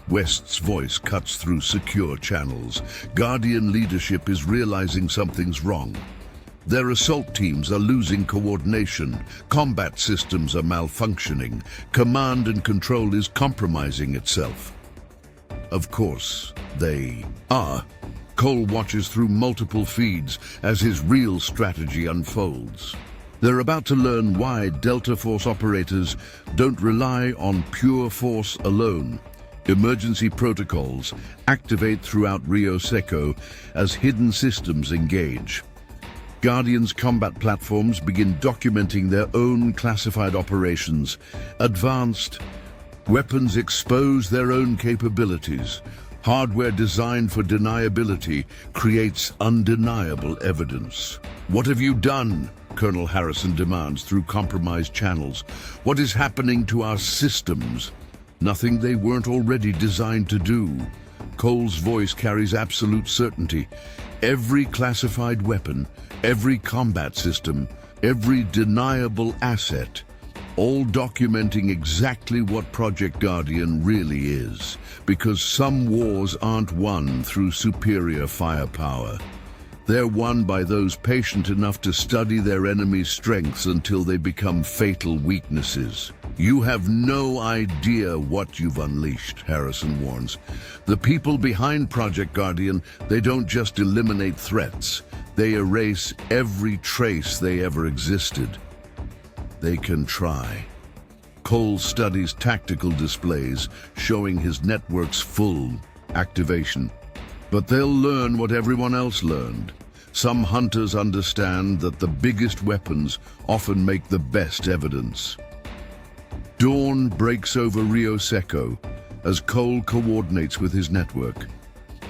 West's voice cuts through secure channels. Guardian leadership is realizing something's wrong. Their assault teams are losing coordination, combat systems are malfunctioning, command and control is compromising itself. Of course, they are. Cole watches through multiple feeds as his real strategy unfolds. They're about to learn why Delta Force operators don't rely on pure force alone. Emergency protocols activate throughout Rio Seco as hidden systems engage. Guardian's combat platforms begin documenting their own classified operations. Advanced weapons expose their own capabilities. Hardware designed for deniability creates undeniable evidence. What have you done? Colonel Harrison demands through compromised channels. What is happening to our systems? Nothing they weren't already designed to do. Cole's voice carries absolute certainty. Every classified weapon, every combat system, every deniable asset, all documenting exactly what Project Guardian really is, because some wars aren't won through superior firepower. They're won by those patient enough to study their enemy's strengths until they become fatal weaknesses. You have no idea what you've unleashed, Harrison warns. The people behind Project Guardian, they don't just eliminate threats. They erase every trace they ever existed. They can try. Cole studies tactical displays showing his network's full activation. But they'll learn what everyone else learned. Some hunters understand that the biggest weapons often make the best evidence. Dawn breaks over Rio Seco as Cole coordinates with his network.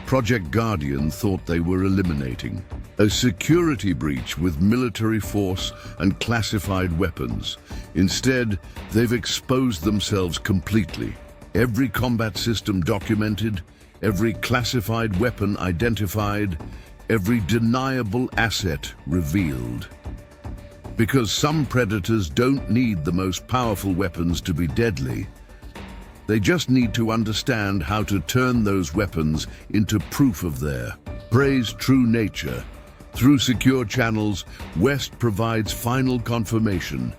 Project Guardian thought they were eliminating a security breach with military force and classified weapons. Instead, they've exposed themselves completely. Every combat system documented, every classified weapon identified, every deniable asset revealed. Because some predators don't need the most powerful weapons to be deadly. They just need to understand how to turn those weapons into proof of their prey's true nature. Through secure channels, West provides final confirmation.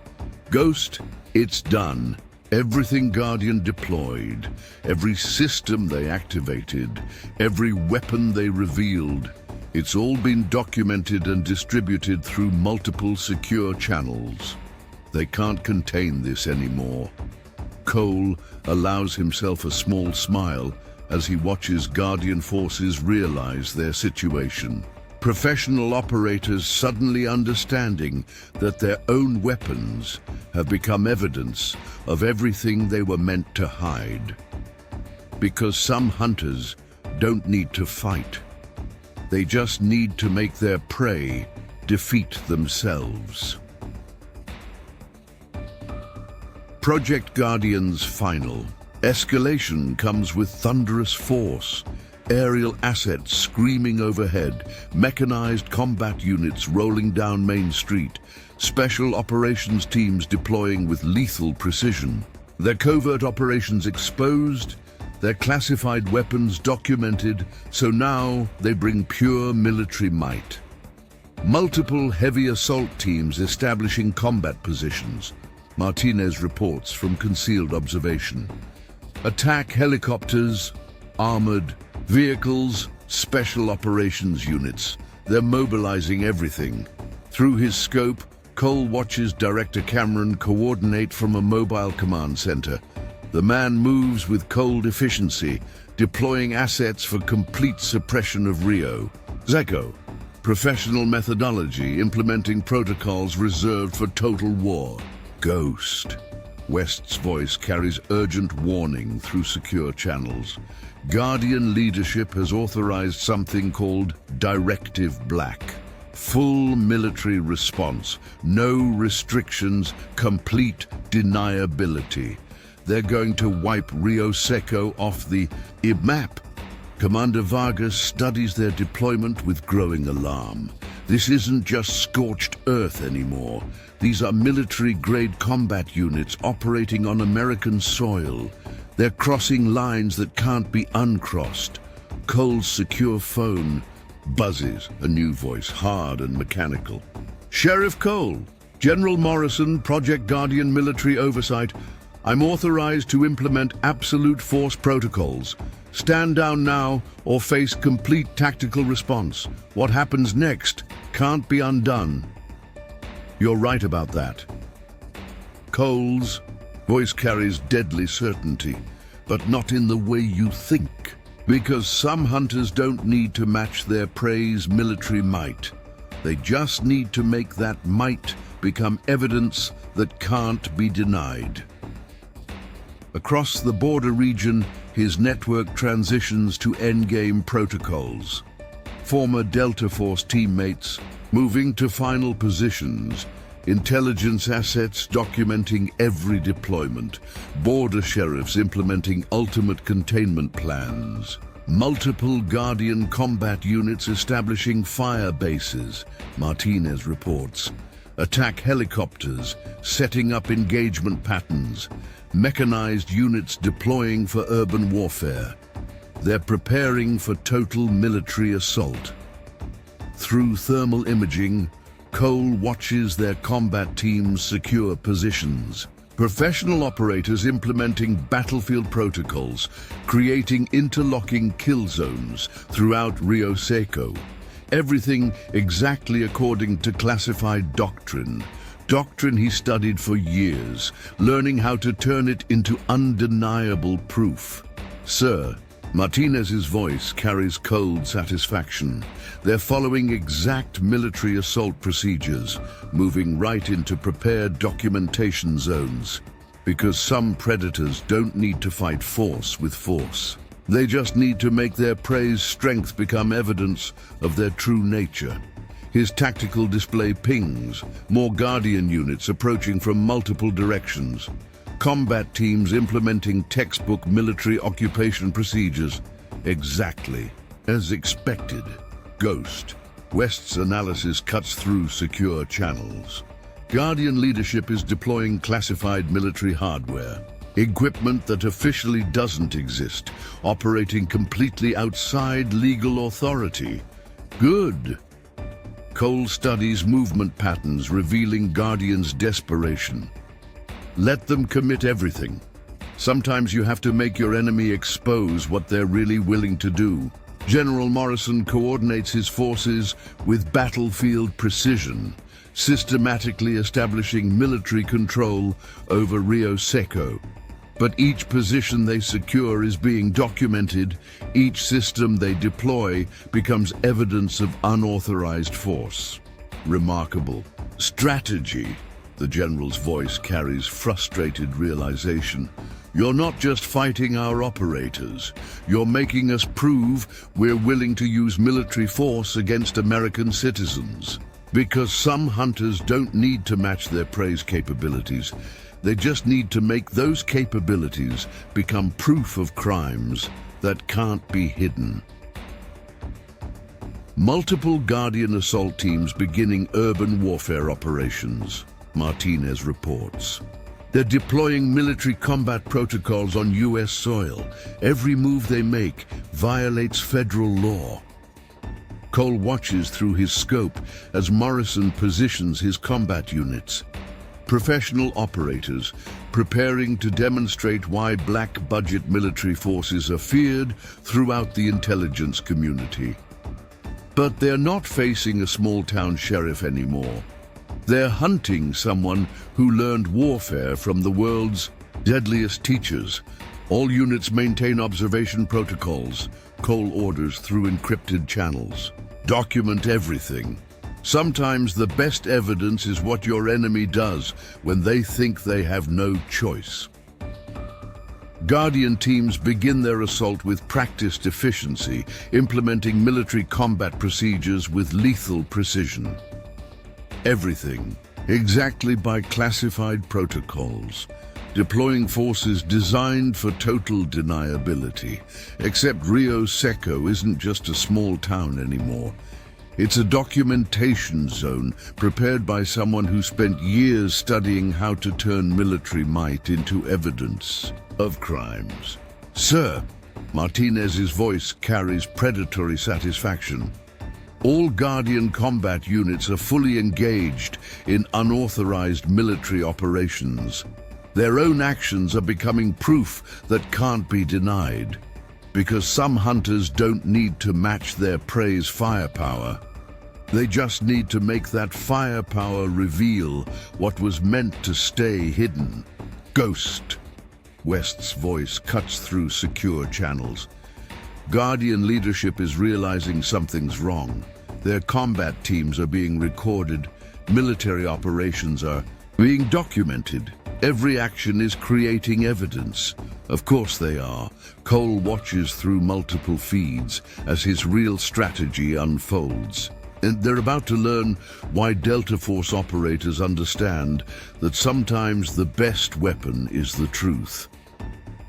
Ghost, it's done. Everything Guardian deployed, every system they activated, every weapon they revealed, it's all been documented and distributed through multiple secure channels. They can't contain this anymore. Cole allows himself a small smile as he watches Guardian forces realize their situation. Professional operators suddenly understanding that their own weapons have become evidence of everything they were meant to hide. Because some hunters don't need to fight. They just need to make their prey defeat themselves. Project Guardian's final. Escalation comes with thunderous force. Aerial assets screaming overhead, mechanized combat units rolling down Main Street, special operations teams deploying with lethal precision. Their covert operations exposed, their classified weapons documented, so now they bring pure military might. Multiple heavy assault teams establishing combat positions. Martinez reports from concealed observation. Attack helicopters, armored vehicles, special operations units. They're mobilizing everything. Through his scope, Cole watches Director Cameron coordinate from a mobile command center. The man moves with cold efficiency, deploying assets for complete suppression of Rio Seco. Professional methodology, implementing protocols reserved for total war. Ghost. West's voice carries urgent warning through secure channels. Guardian leadership has authorized something called Directive Black. Full military response, no restrictions, complete deniability. They're going to wipe Rio Seco off the map. Commander Vargas studies their deployment with growing alarm. This isn't just scorched earth anymore. These are military-grade combat units operating on American soil. They're crossing lines that can't be uncrossed. Cole's secure phone buzzes, a new voice, hard and mechanical. Sheriff Cole, General Morrison, Project Guardian Military Oversight. I'm authorized to implement absolute force protocols. Stand down now or face complete tactical response. What happens next can't be undone. You're right about that. Cole's voice carries deadly certainty, but not in the way you think. Because some hunters don't need to match their prey's military might. They just need to make that might become evidence that can't be denied. Across the border region, his network transitions to endgame protocols. Former Delta Force teammates moving to final positions, intelligence assets documenting every deployment, border sheriffs implementing ultimate containment plans, multiple Guardian combat units establishing fire bases, Martinez reports, attack helicopters setting up engagement patterns, mechanized units deploying for urban warfare. They're preparing for total military assault. Through thermal imaging, Cole watches their combat teams secure positions. Professional operators implementing battlefield protocols, creating interlocking kill zones throughout Rio Seco. Everything exactly according to classified doctrine. Doctrine he studied for years, learning how to turn it into undeniable proof. Sir, Martinez's voice carries cold satisfaction. They're following exact military assault procedures, moving right into prepared documentation zones. Because some predators don't need to fight force with force. They just need to make their prey's strength become evidence of their true nature. His tactical display pings, more Guardian units approaching from multiple directions. Combat teams implementing textbook military occupation procedures. Exactly as expected. Ghost. West's analysis cuts through secure channels. Guardian leadership is deploying classified military hardware. Equipment that officially doesn't exist, operating completely outside legal authority. Good. Cole studies movement patterns revealing Guardians' desperation. Let them commit everything. Sometimes you have to make your enemy expose what they're really willing to do. General Morrison coordinates his forces with battlefield precision, systematically establishing military control over Rio Seco. But each position they secure is being documented. Each system they deploy becomes evidence of unauthorized force. Remarkable. Strategy. The general's voice carries frustrated realization. You're not just fighting our operators. You're making us prove we're willing to use military force against American citizens. Because some hunters don't need to match their prey's capabilities. They just need to make those capabilities become proof of crimes that can't be hidden. Multiple Guardian assault teams beginning urban warfare operations, Martinez reports. They're deploying military combat protocols on U.S. soil. Every move they make violates federal law. Cole watches through his scope as Morrison positions his combat units. Professional operators preparing to demonstrate why black-budget military forces are feared throughout the intelligence community. But they're not facing a small-town sheriff anymore. They're hunting someone who learned warfare from the world's Deadliest teachers. All units maintain observation protocols, call orders through encrypted channels. Document everything. Sometimes the best evidence is what your enemy does when they think they have no choice. Guardian teams begin their assault with practiced efficiency, implementing military combat procedures with lethal precision. Everything, exactly by classified protocols, deploying forces designed for total deniability. Except Rio Seco isn't just a small town anymore. It's a documentation zone prepared by someone who spent years studying how to turn military might into evidence of crimes. Sir, Martinez's voice carries predatory satisfaction. All Guardian combat units are fully engaged in unauthorized military operations. Their own actions are becoming proof that can't be denied, because some hunters don't need to match their prey's firepower. They just need to make that firepower reveal what was meant to stay hidden. Ghost. West's voice cuts through secure channels. Guardian leadership is realizing something's wrong. Their combat teams are being recorded. Military operations are being documented. Every action is creating evidence. Of course they are. Cole watches through multiple feeds as his real strategy unfolds. And they're about to learn why Delta Force operators understand that sometimes the best weapon is the truth.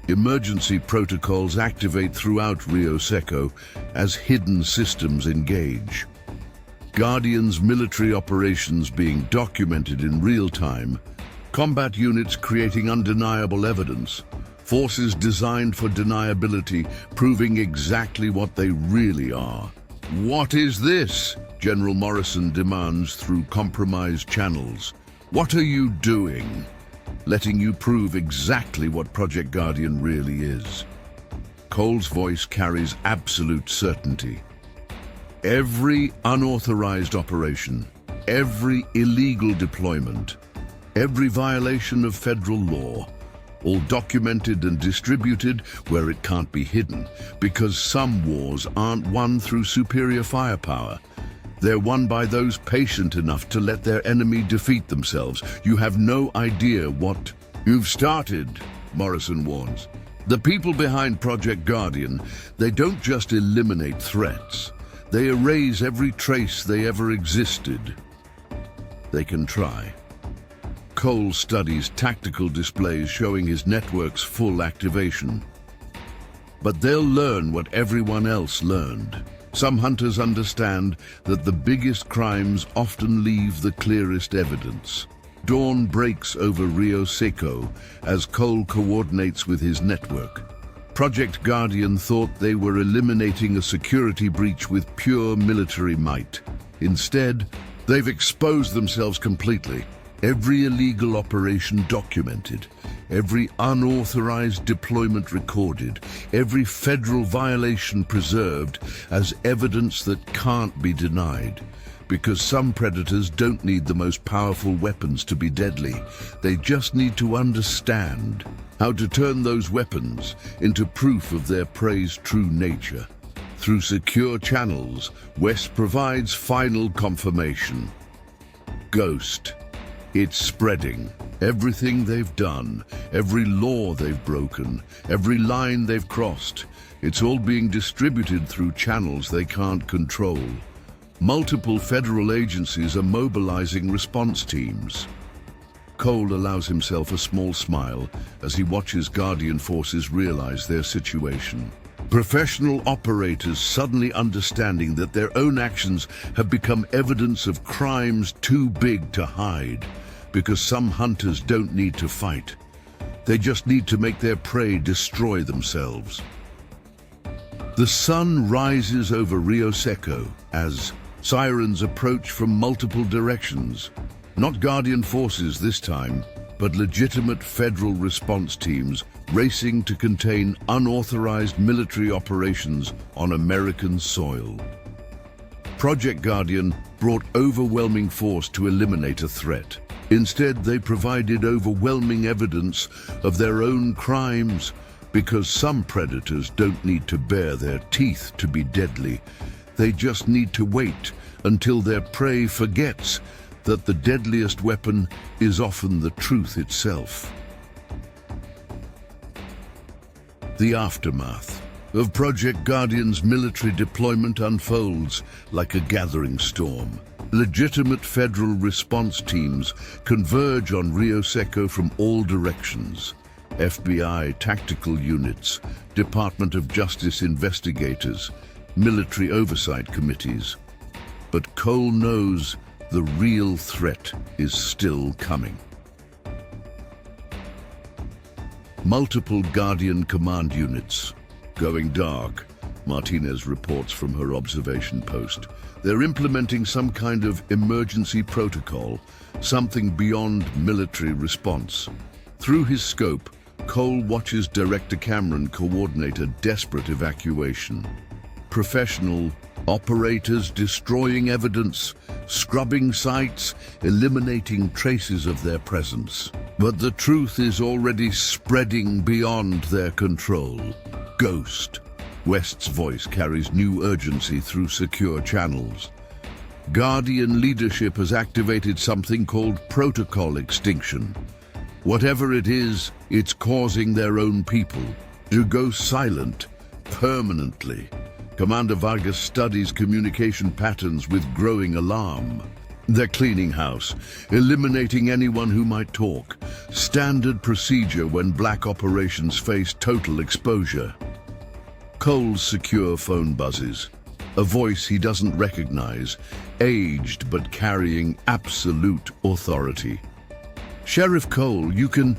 Emergency protocols activate throughout Rio Seco as hidden systems engage. Guardians' military operations being documented in real time, combat units creating undeniable evidence, forces designed for deniability proving exactly what they really are. What is this? General Morrison demands through compromised channels. What are you doing? Letting you prove exactly what Project Guardian really is. Cole's voice carries absolute certainty. Every unauthorized operation, every illegal deployment, every violation of federal law, all documented and distributed where it can't be hidden, because some wars aren't won through superior firepower. They're won by those patient enough to let their enemy defeat themselves. You have no idea what you've started, Morrison warns. The people behind Project Guardian, they don't just eliminate threats. They erase every trace they ever existed. They can try. Cole studies tactical displays showing his network's full activation. But they'll learn what everyone else learned. Some hunters understand that the biggest crimes often leave the clearest evidence. Dawn breaks over Rio Seco as Cole coordinates with his network. Project Guardian thought they were eliminating a security breach with pure military might. Instead, they've exposed themselves completely. Every illegal operation documented, every unauthorized deployment recorded, every federal violation preserved as evidence that can't be denied. Because some predators don't need the most powerful weapons to be deadly. They just need to understand how to turn those weapons into proof of their prey's true nature. Through secure channels, West provides final confirmation. Ghost. It's spreading. Everything they've done, every law they've broken, every line they've crossed, it's all being distributed through channels they can't control. Multiple federal agencies are mobilizing response teams. Cole allows himself a small smile as he watches Guardian forces realize their situation. Professional operators suddenly understanding that their own actions have become evidence of crimes too big to hide. Because some hunters don't need to fight. They just need to make their prey destroy themselves. The sun rises over Rio Seco as sirens approach from multiple directions. Not Guardian forces this time, but legitimate federal response teams racing to contain unauthorized military operations on American soil. Project Guardian brought overwhelming force to eliminate a threat. Instead, they provided overwhelming evidence of their own crimes, because some predators don't need to bare their teeth to be deadly. They just need to wait until their prey forgets that the deadliest weapon is often the truth itself. The aftermath of Project Guardian's military deployment unfolds like a gathering storm. Legitimate federal response teams converge on Rio Seco from all directions. FBI tactical units, Department of Justice investigators, military oversight committees. But Cole knows the real threat is still coming. Multiple Guardian command units. Going dark, Martinez reports from her observation post. They're implementing some kind of emergency protocol, something beyond military response. Through his scope, Cole watches Director Cameron coordinate a desperate evacuation. Professional operators destroying evidence, scrubbing sites, eliminating traces of their presence. But the truth is already spreading beyond their control. Ghost. West's voice carries new urgency through secure channels. Guardian leadership has activated something called protocol extinction. Whatever it is, it's causing their own people to go silent permanently. Commander Vargas studies communication patterns with growing alarm. They're cleaning house, eliminating anyone who might talk. Standard procedure when black operations face total exposure. Cole's secure phone buzzes. A voice he doesn't recognize, aged but carrying absolute authority. Sheriff Cole, you can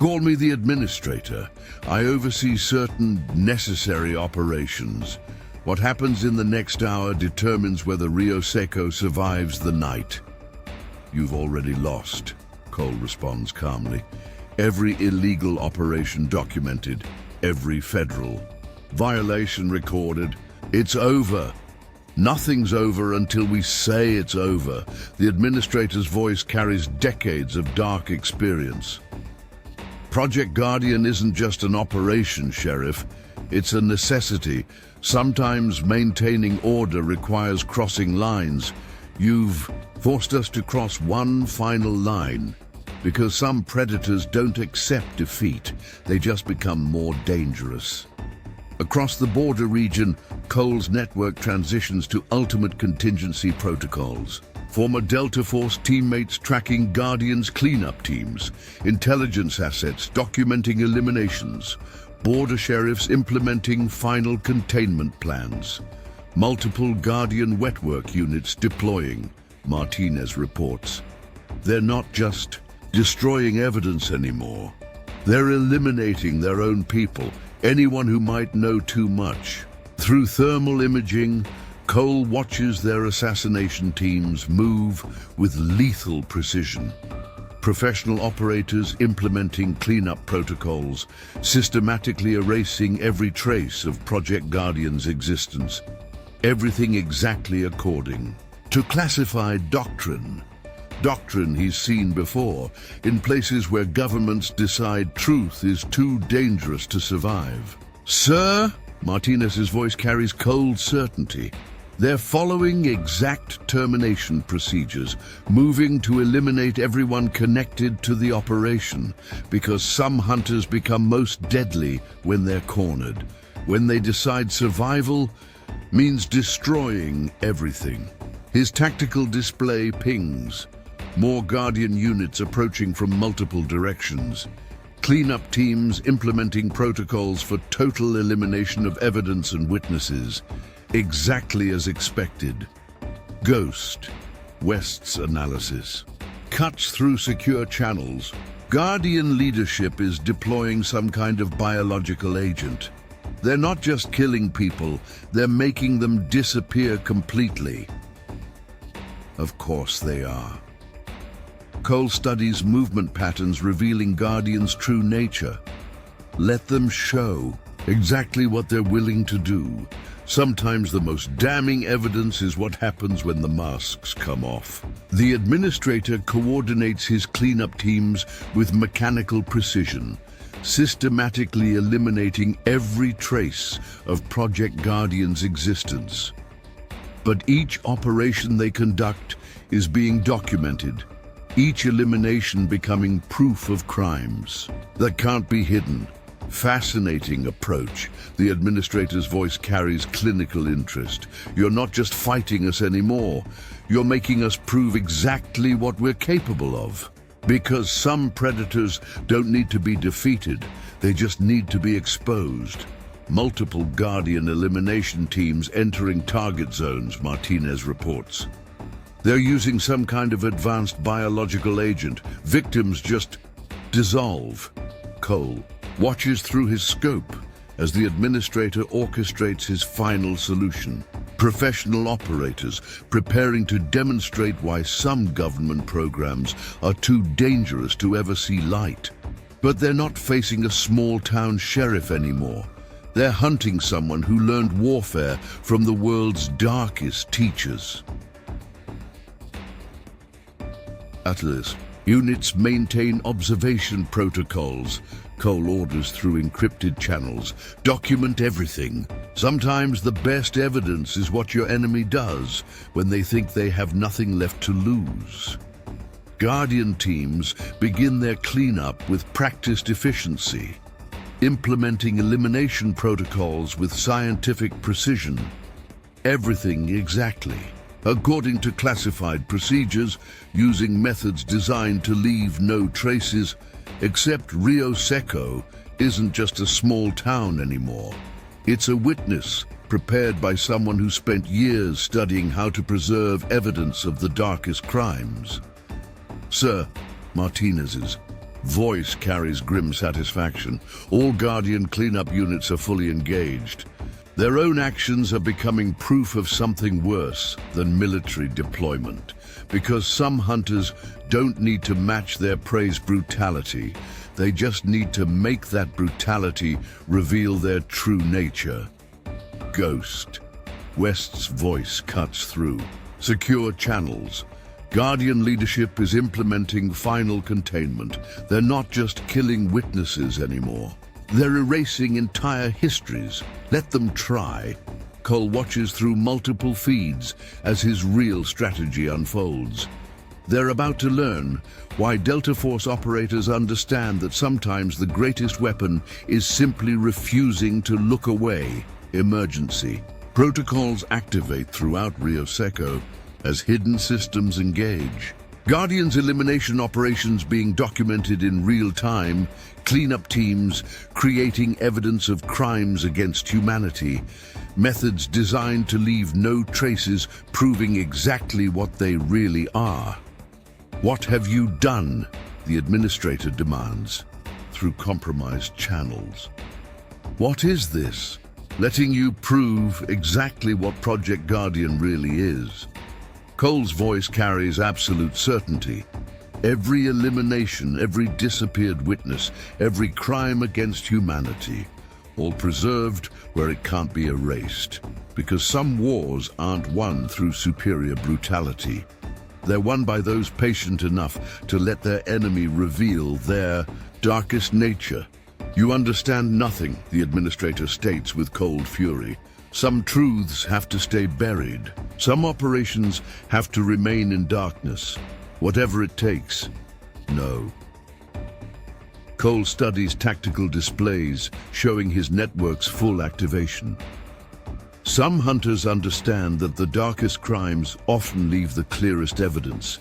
call me the administrator. I oversee certain necessary operations. What happens in the next hour determines whether Rio Seco survives the night. You've already lost, Cole responds calmly. Every illegal operation documented, every federal violation recorded. It's over. Nothing's over until we say it's over. The administrator's voice carries decades of dark experience. Project Guardian isn't just an operation, Sheriff. It's a necessity. Sometimes maintaining order requires crossing lines. You've forced us to cross one final line. Because some predators don't accept defeat. They just become more dangerous. Across the border region, Cole's network transitions to ultimate contingency protocols. Former Delta Force teammates tracking Guardian's cleanup teams, intelligence assets documenting eliminations, border sheriffs implementing final containment plans, multiple Guardian wetwork units deploying, Martinez reports. They're not just destroying evidence anymore. They're eliminating their own people, anyone who might know too much. Through thermal imaging, Cole watches their assassination teams move with lethal precision. Professional operators implementing cleanup protocols, systematically erasing every trace of Project Guardian's existence. Everything exactly according to classified doctrine. Doctrine he's seen before, in places where governments decide truth is too dangerous to survive. Sir? Martinez's voice carries cold certainty. They're following exact termination procedures, moving to eliminate everyone connected to the operation, because some hunters become most deadly when they're cornered. When they decide survival means destroying everything. His tactical display pings. More Guardian units approaching from multiple directions. Cleanup teams implementing protocols for total elimination of evidence and witnesses. Exactly as expected. Ghost. West's analysis. Cuts through secure channels. Guardian leadership is deploying some kind of biological agent. They're not just killing people, they're making them disappear completely. Of course they are. Cole studies movement patterns revealing Guardian's true nature. Let them show exactly what they're willing to do. Sometimes the most damning evidence is what happens when the masks come off. The administrator coordinates his cleanup teams with mechanical precision, systematically eliminating every trace of Project Guardian's existence. But each operation they conduct is being documented, each elimination becoming proof of crimes that can't be hidden. Fascinating approach. The administrator's voice carries clinical interest. You're not just fighting us anymore. You're making us prove exactly what we're capable of. Because some predators don't need to be defeated, they just need to be exposed. Multiple Guardian elimination teams entering target zones, Martinez reports. They're using some kind of advanced biological agent. Victims just dissolve. Cole watches through his scope as the administrator orchestrates his final solution. Professional operators preparing to demonstrate why some government programs are too dangerous to ever see light. But they're not facing a small-town sheriff anymore. They're hunting someone who learned warfare from the world's darkest teachers. At this, units maintain observation protocols. Cole orders through encrypted channels. Document everything. Sometimes the best evidence is what your enemy does when they think they have nothing left to lose. Guardian teams begin their cleanup with practiced efficiency, implementing elimination protocols with scientific precision. Everything exactly, according to classified procedures, using methods designed to leave no traces. Except Rio Seco isn't just a small town anymore. It's a witness prepared by someone who spent years studying how to preserve evidence of the darkest crimes. Sir, Martinez's voice carries grim satisfaction. All Guardian cleanup units are fully engaged. Their own actions are becoming proof of something worse than military deployment, because some hunters don't need to match their prey's brutality. They just need to make that brutality reveal their true nature. Ghost. West's voice cuts through. Secure channels. Guardian leadership is implementing final containment. They're not just killing witnesses anymore. They're erasing entire histories. Let them try. Cole watches through multiple feeds as his real strategy unfolds. They're about to learn why Delta Force operators understand that sometimes the greatest weapon is simply refusing to look away. Emergency. Protocols activate throughout Rio Seco as hidden systems engage. Guardians elimination operations being documented in real time, cleanup teams creating evidence of crimes against humanity, methods designed to leave no traces, proving exactly what they really are. What have you done? The administrator demands, through compromised channels. What is this? Letting you prove exactly what Project Guardian really is. Cole's voice carries absolute certainty. Every elimination, every disappeared witness, every crime against humanity, all preserved where it can't be erased. Because some wars aren't won through superior brutality. They're won by those patient enough to let their enemy reveal their darkest nature. You understand nothing, the administrator states with cold fury. Some truths have to stay buried. Some operations have to remain in darkness, whatever it takes. No. Cole studies tactical displays showing his network's full activation. Some hunters understand that the darkest crimes often leave the clearest evidence,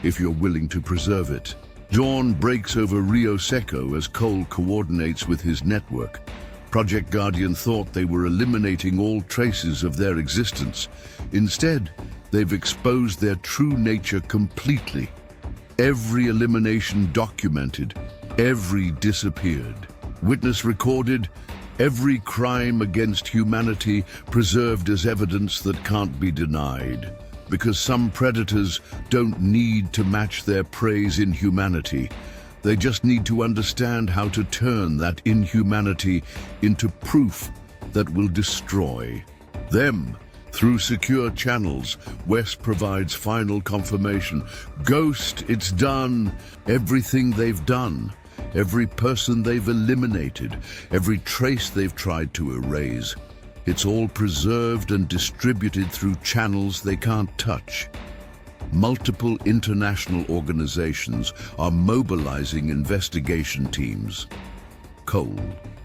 if you're willing to preserve it. Dawn breaks over Rio Seco as Cole coordinates with his network. Project Guardian thought they were eliminating all traces of their existence. Instead, they've exposed their true nature completely. Every elimination documented, every disappeared, witness recorded, every crime against humanity preserved as evidence that can't be denied. Because some predators don't need to match their prey's inhumanity. They just need to understand how to turn that inhumanity into proof that will destroy. Them, through secure channels, West provides final confirmation. Ghost, it's done. Everything they've done, every person they've eliminated, every trace they've tried to erase, it's all preserved and distributed through channels they can't touch. Multiple international organizations are mobilizing investigation teams. Cole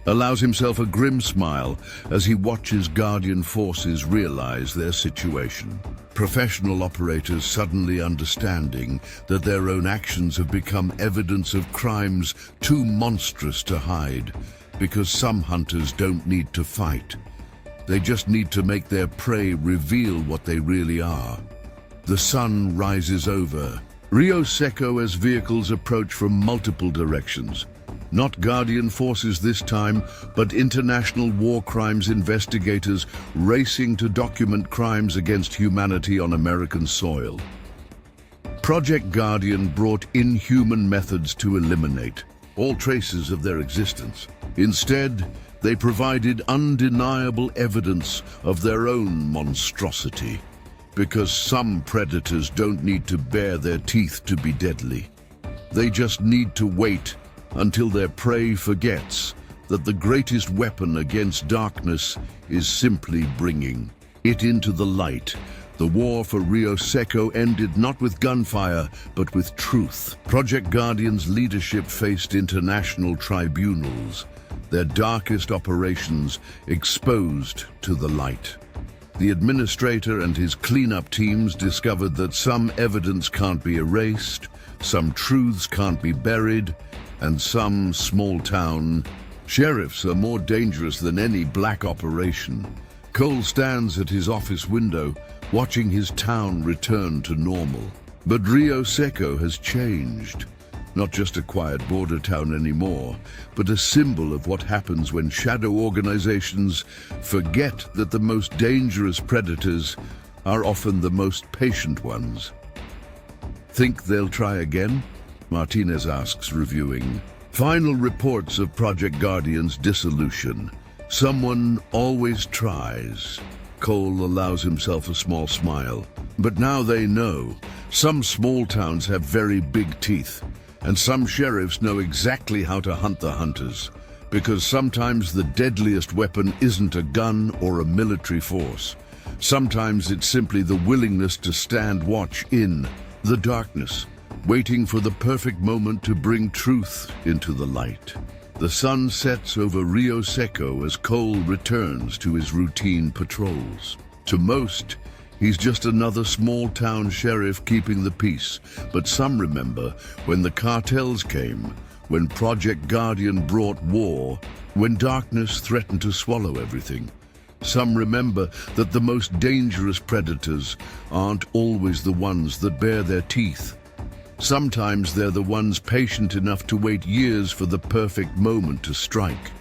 allows himself a grim smile as he watches Guardian forces realize their situation. Professional operators suddenly understanding that their own actions have become evidence of crimes too monstrous to hide, because some hunters don't need to fight. They just need to make their prey reveal what they really are. The sun rises over Rio Seco as vehicles approach from multiple directions. Not Guardian forces this time, but international war crimes investigators racing to document crimes against humanity on American soil. Project Guardian brought inhuman methods to eliminate all traces of their existence. Instead, they provided undeniable evidence of their own monstrosity, because some predators don't need to bare their teeth to be deadly. They just need to wait until their prey forgets that the greatest weapon against darkness is simply bringing it into the light. The war for Rio Seco ended not with gunfire, but with truth. Project Guardian's leadership faced international tribunals, their darkest operations exposed to the light. The administrator and his cleanup teams discovered that some evidence can't be erased, some truths can't be buried, and some small-town sheriffs are more dangerous than any black operation. Cole stands at his office window, watching his town return to normal. But Rio Seco has changed. Not just a quiet border town anymore, but a symbol of what happens when shadow organizations forget that the most dangerous predators are often the most patient ones. Think they'll try again? Martinez asks, reviewing final reports of Project Guardian's dissolution. Someone always tries. Cole allows himself a small smile. But now they know. Some small towns have very big teeth, and some sheriffs know exactly how to hunt the hunters, because sometimes the deadliest weapon isn't a gun or a military force. Sometimes it's simply the willingness to stand watch in the darkness, waiting for the perfect moment to bring truth into the light. The sun sets over Rio Seco as Cole returns to his routine patrols. To most, he's just another small-town sheriff keeping the peace, but some remember when the cartels came, when Project Guardian brought war, when darkness threatened to swallow everything. Some remember that the most dangerous predators aren't always the ones that bare their teeth. Sometimes they're the ones patient enough to wait years for the perfect moment to strike.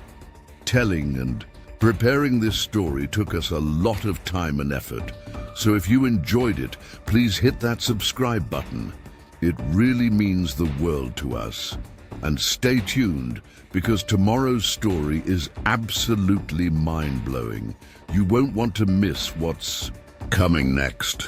Telling and preparing this story took us a lot of time and effort. So if you enjoyed it, please hit that subscribe button. It really means the world to us. And stay tuned, because tomorrow's story is absolutely mind-blowing. You won't want to miss what's coming next.